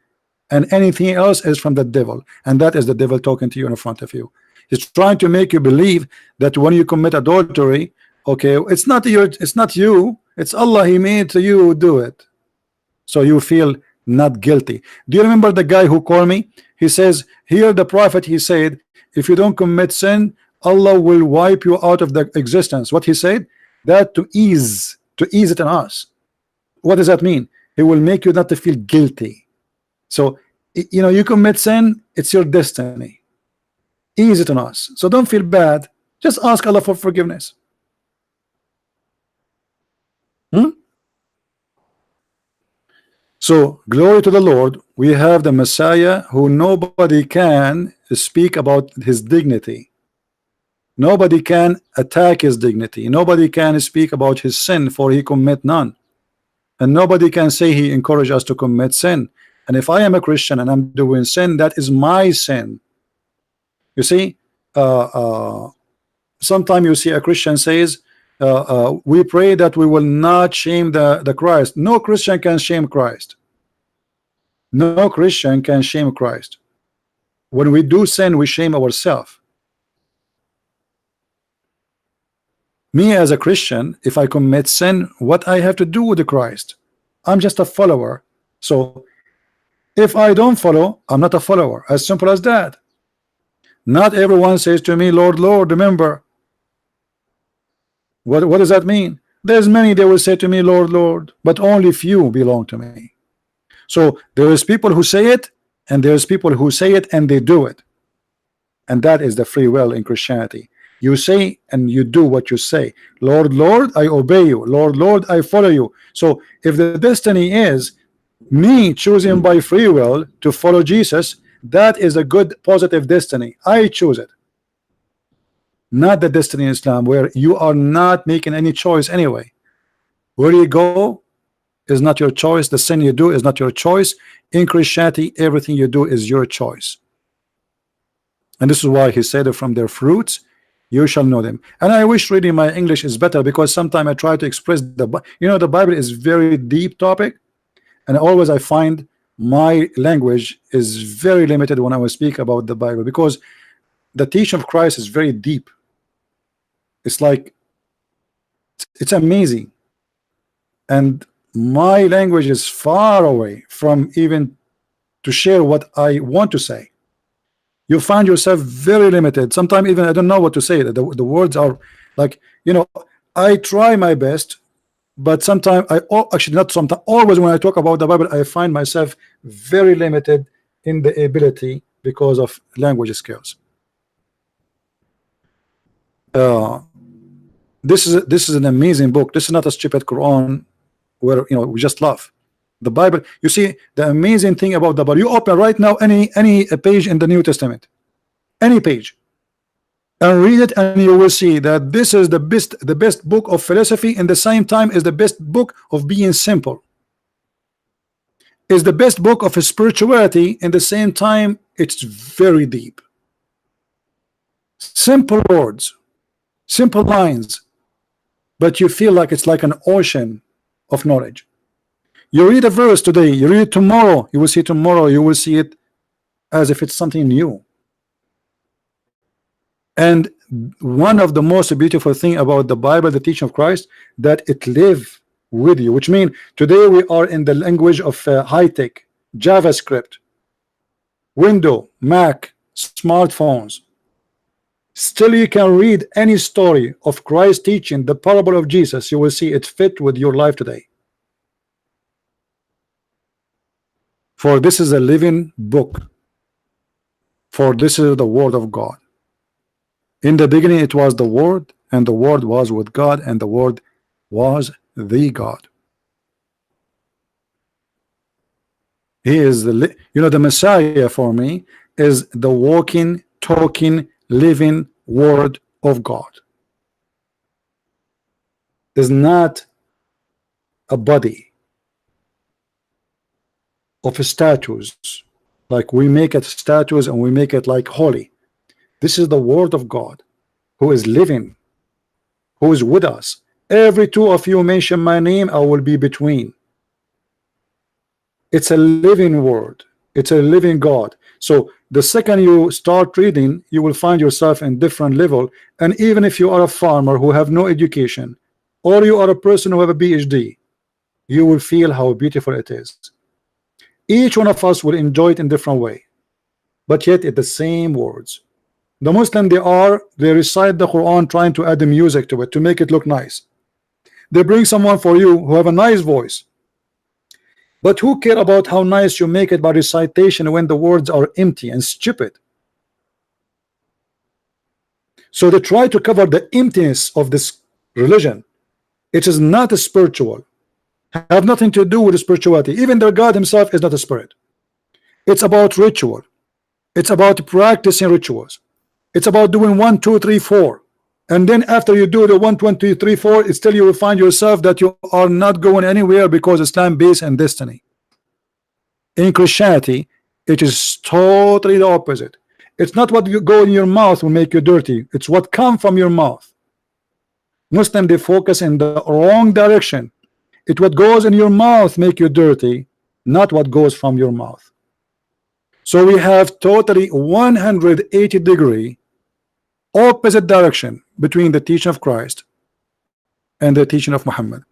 and anything else is from the devil, and that is the devil talking to you in front of you. He's trying to make you believe that when you commit adultery, okay, it's not you, it's Allah. He made to you do it, so you feel not guilty. Do you remember the guy who called me? He says here the prophet he said if you don't commit sin, Allah will wipe you out of the existence. What he said? That to ease it on us. What does that mean? He will make you not to feel guilty. So you commit sin, it's your destiny. Ease it on us. So don't feel bad. Just ask Allah for forgiveness. So glory to the Lord. We have the Messiah who nobody can speak about his dignity. Nobody can attack his dignity. Nobody can speak about his sin, for he commit none. And nobody can say he encouraged us to commit sin. And if I am a Christian and I'm doing sin, that is my sin. You see, sometimes you see a Christian says, we pray that we will not shame the Christ. No Christian can shame Christ. No Christian can shame Christ. When we do sin, we shame ourselves. Me as a Christian, if I commit sin, what I have to do with the Christ? I'm just a follower. So if I don't follow, I'm not a follower. As simple as that. Not everyone says to me, Lord, Lord. Remember, what does that mean? There's many that will say to me, Lord, Lord, but only few belong to me. So there is people who say it, and there's people who say it and they do it. And that is the free will in Christianity. You say and you do what you say. Lord, Lord, I obey you. Lord, Lord, I follow you. So if the destiny is me choosing by free will to follow Jesus, that is a good positive destiny. I choose it. Not the destiny in Islam where you are not making any choice anyway. Where you go is not your choice. The sin you do is not your choice. In Christianity, everything you do is your choice. And this is why he said that from their fruits you shall know them. And I wish reading my English is better, because sometimes I try to express the Bible is very deep topic, and always I find my language is very limited when I will speak about the Bible, because the teaching of Christ is very deep. It's like it's amazing, and my language is far away from even to share what I want to say. You find yourself very limited. Sometimes even I don't know what to say. The words are like, I try my best, but sometimes actually not sometimes, always when I talk about the Bible, I find myself very limited in the ability because of language skills. This is an amazing book. This is not a stupid Quran where we just laugh. The Bible, you see, the amazing thing about the Bible, you open right now any page in the New Testament, any page, and read it, and you will see that this is the best book of philosophy, and the same time is the best book of being simple. Is the best book of spirituality, and the same time it's very deep. Simple words, simple lines, but you feel like it's like an ocean of knowledge. You read a verse today, you read it tomorrow, you will see it as if it's something new. And one of the most beautiful thing about the Bible, the teaching of Christ, that it lives with you, which means today we are in the language of high-tech, JavaScript, Windows, Mac, smartphones. Still you can read any story of Christ teaching the parable of Jesus, you will see it fit with your life today. For this is a living book. For this is the word of God. In the beginning it was the Word, and the Word was with God, and the Word was the God. He is the Messiah for me is the walking, talking, living Word of God. Is not a body of statues, like we make it statues and we make it like holy. This is the Word of God, who is living, who is with us. Every two of you mention my name, I will be between. It's a living word. It's a living God. So the second you start reading, you will find yourself in different level. And even if you are a farmer who have no education, or you are a person who have a PhD, you will feel how beautiful it is. Each one of us will enjoy it in different way, but yet it's the same words. The Muslim, they recite the Quran trying to add the music to it to make it look nice. They bring someone for you who have a nice voice, but who care about how nice you make it by recitation when the words are empty and stupid? So they try to cover the emptiness of this religion. It is not a spiritual, have nothing to do with spirituality. Even their God himself is not a spirit. It's about ritual. It's about practicing rituals. It's about doing 1, 2, 3, 4, and then after you do the 1, 2, 3, 4, it's still you will find yourself that you are not going anywhere, because it's time based and destiny. In Christianity, it is totally the opposite. It's not what you go in your mouth will make you dirty. It's what comes from your mouth. Muslim, they focus in the wrong direction. It what goes in your mouth make you dirty, not what goes from your mouth. So we have totally 180-degree opposite direction between the teaching of Christ and the teaching of Muhammad.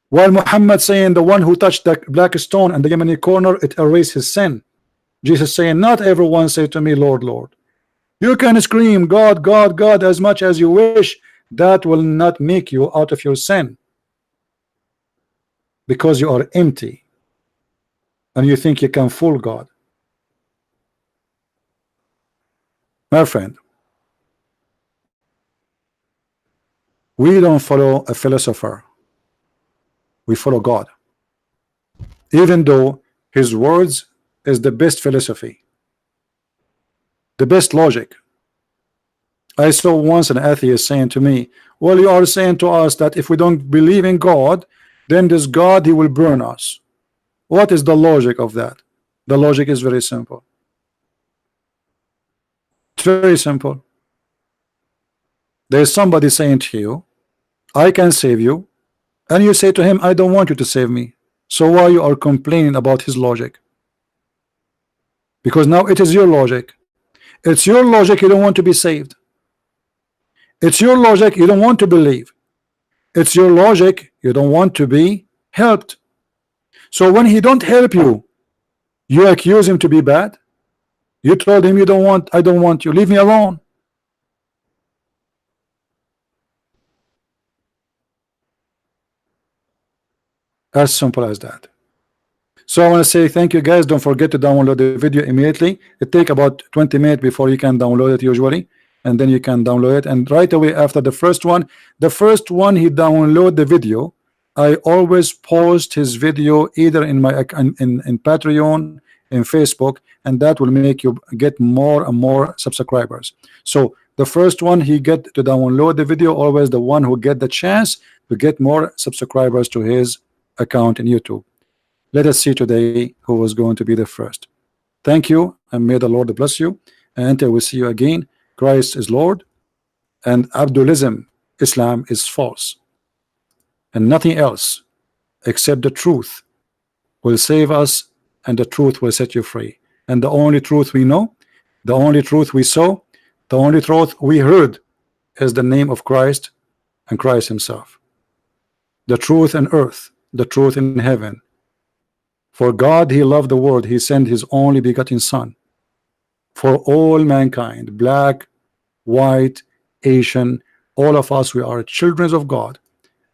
While Muhammad saying the one who touched the black stone and the Yemeni corner, it erased his sin. Jesus saying, not everyone say to me, Lord, Lord. You can scream God, God, God as much as you wish. That will not make you out of your sin, because you are empty and you think you can fool God. My friend, we don't follow a philosopher, we follow God, even though his words is the best philosophy, the best logic. I saw once an atheist saying to me, well, you are saying to us that if we don't believe in God, then this God, he will burn us. What is the logic of that? The logic is very simple. It's very simple. There is somebody saying to you, I can save you, and you say to him, I don't want you to save me. So why you are complaining about his logic? Because now it is your logic. It's your logic you don't want to be saved. It's your logic you don't want to believe. It's your logic you don't want to be helped. So when he don't help you, you accuse him to be bad. You told him you don't want, I don't want you, leave me alone. As simple as that. So I want to say thank you guys. Don't forget to download the video immediately. It takes about 20 minutes before you can download it usually, and then you can download it, and right away after the first one he download the video, I always post his video either in my in Patreon, in Facebook, and that will make you get more and more subscribers. So the first one he get to download the video, always the one who get the chance to get more subscribers to his account in YouTube. Let us see today who was going to be the first. Thank you, and may the Lord bless you, and until we see you again, Christ is Lord, and Abdulism, Islam is false, and nothing else except the truth will save us, and the truth will set you free. And the only truth we know, the only truth we saw, the only truth we heard is the name of Christ and Christ himself. The truth in earth, the truth in heaven. For God he loved the world, he sent his only begotten Son for all mankind, black, white, Asian, all of us, we are children of God,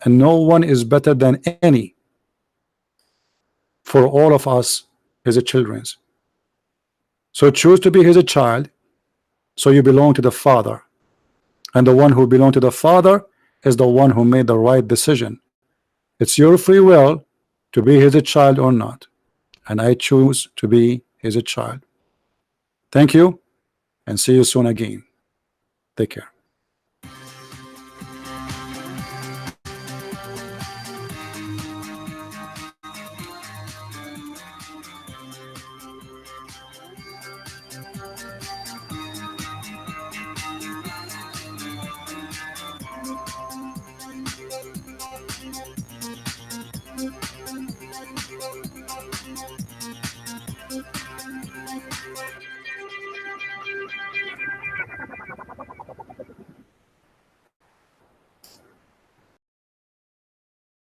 and no one is better than any. For all of us is a children. So choose to be his child, so you belong to the Father, and the one who belongs to the Father is the one who made the right decision. It's your free will to be his child or not, and I choose to be his child. Thank you, and see you soon again. Take care.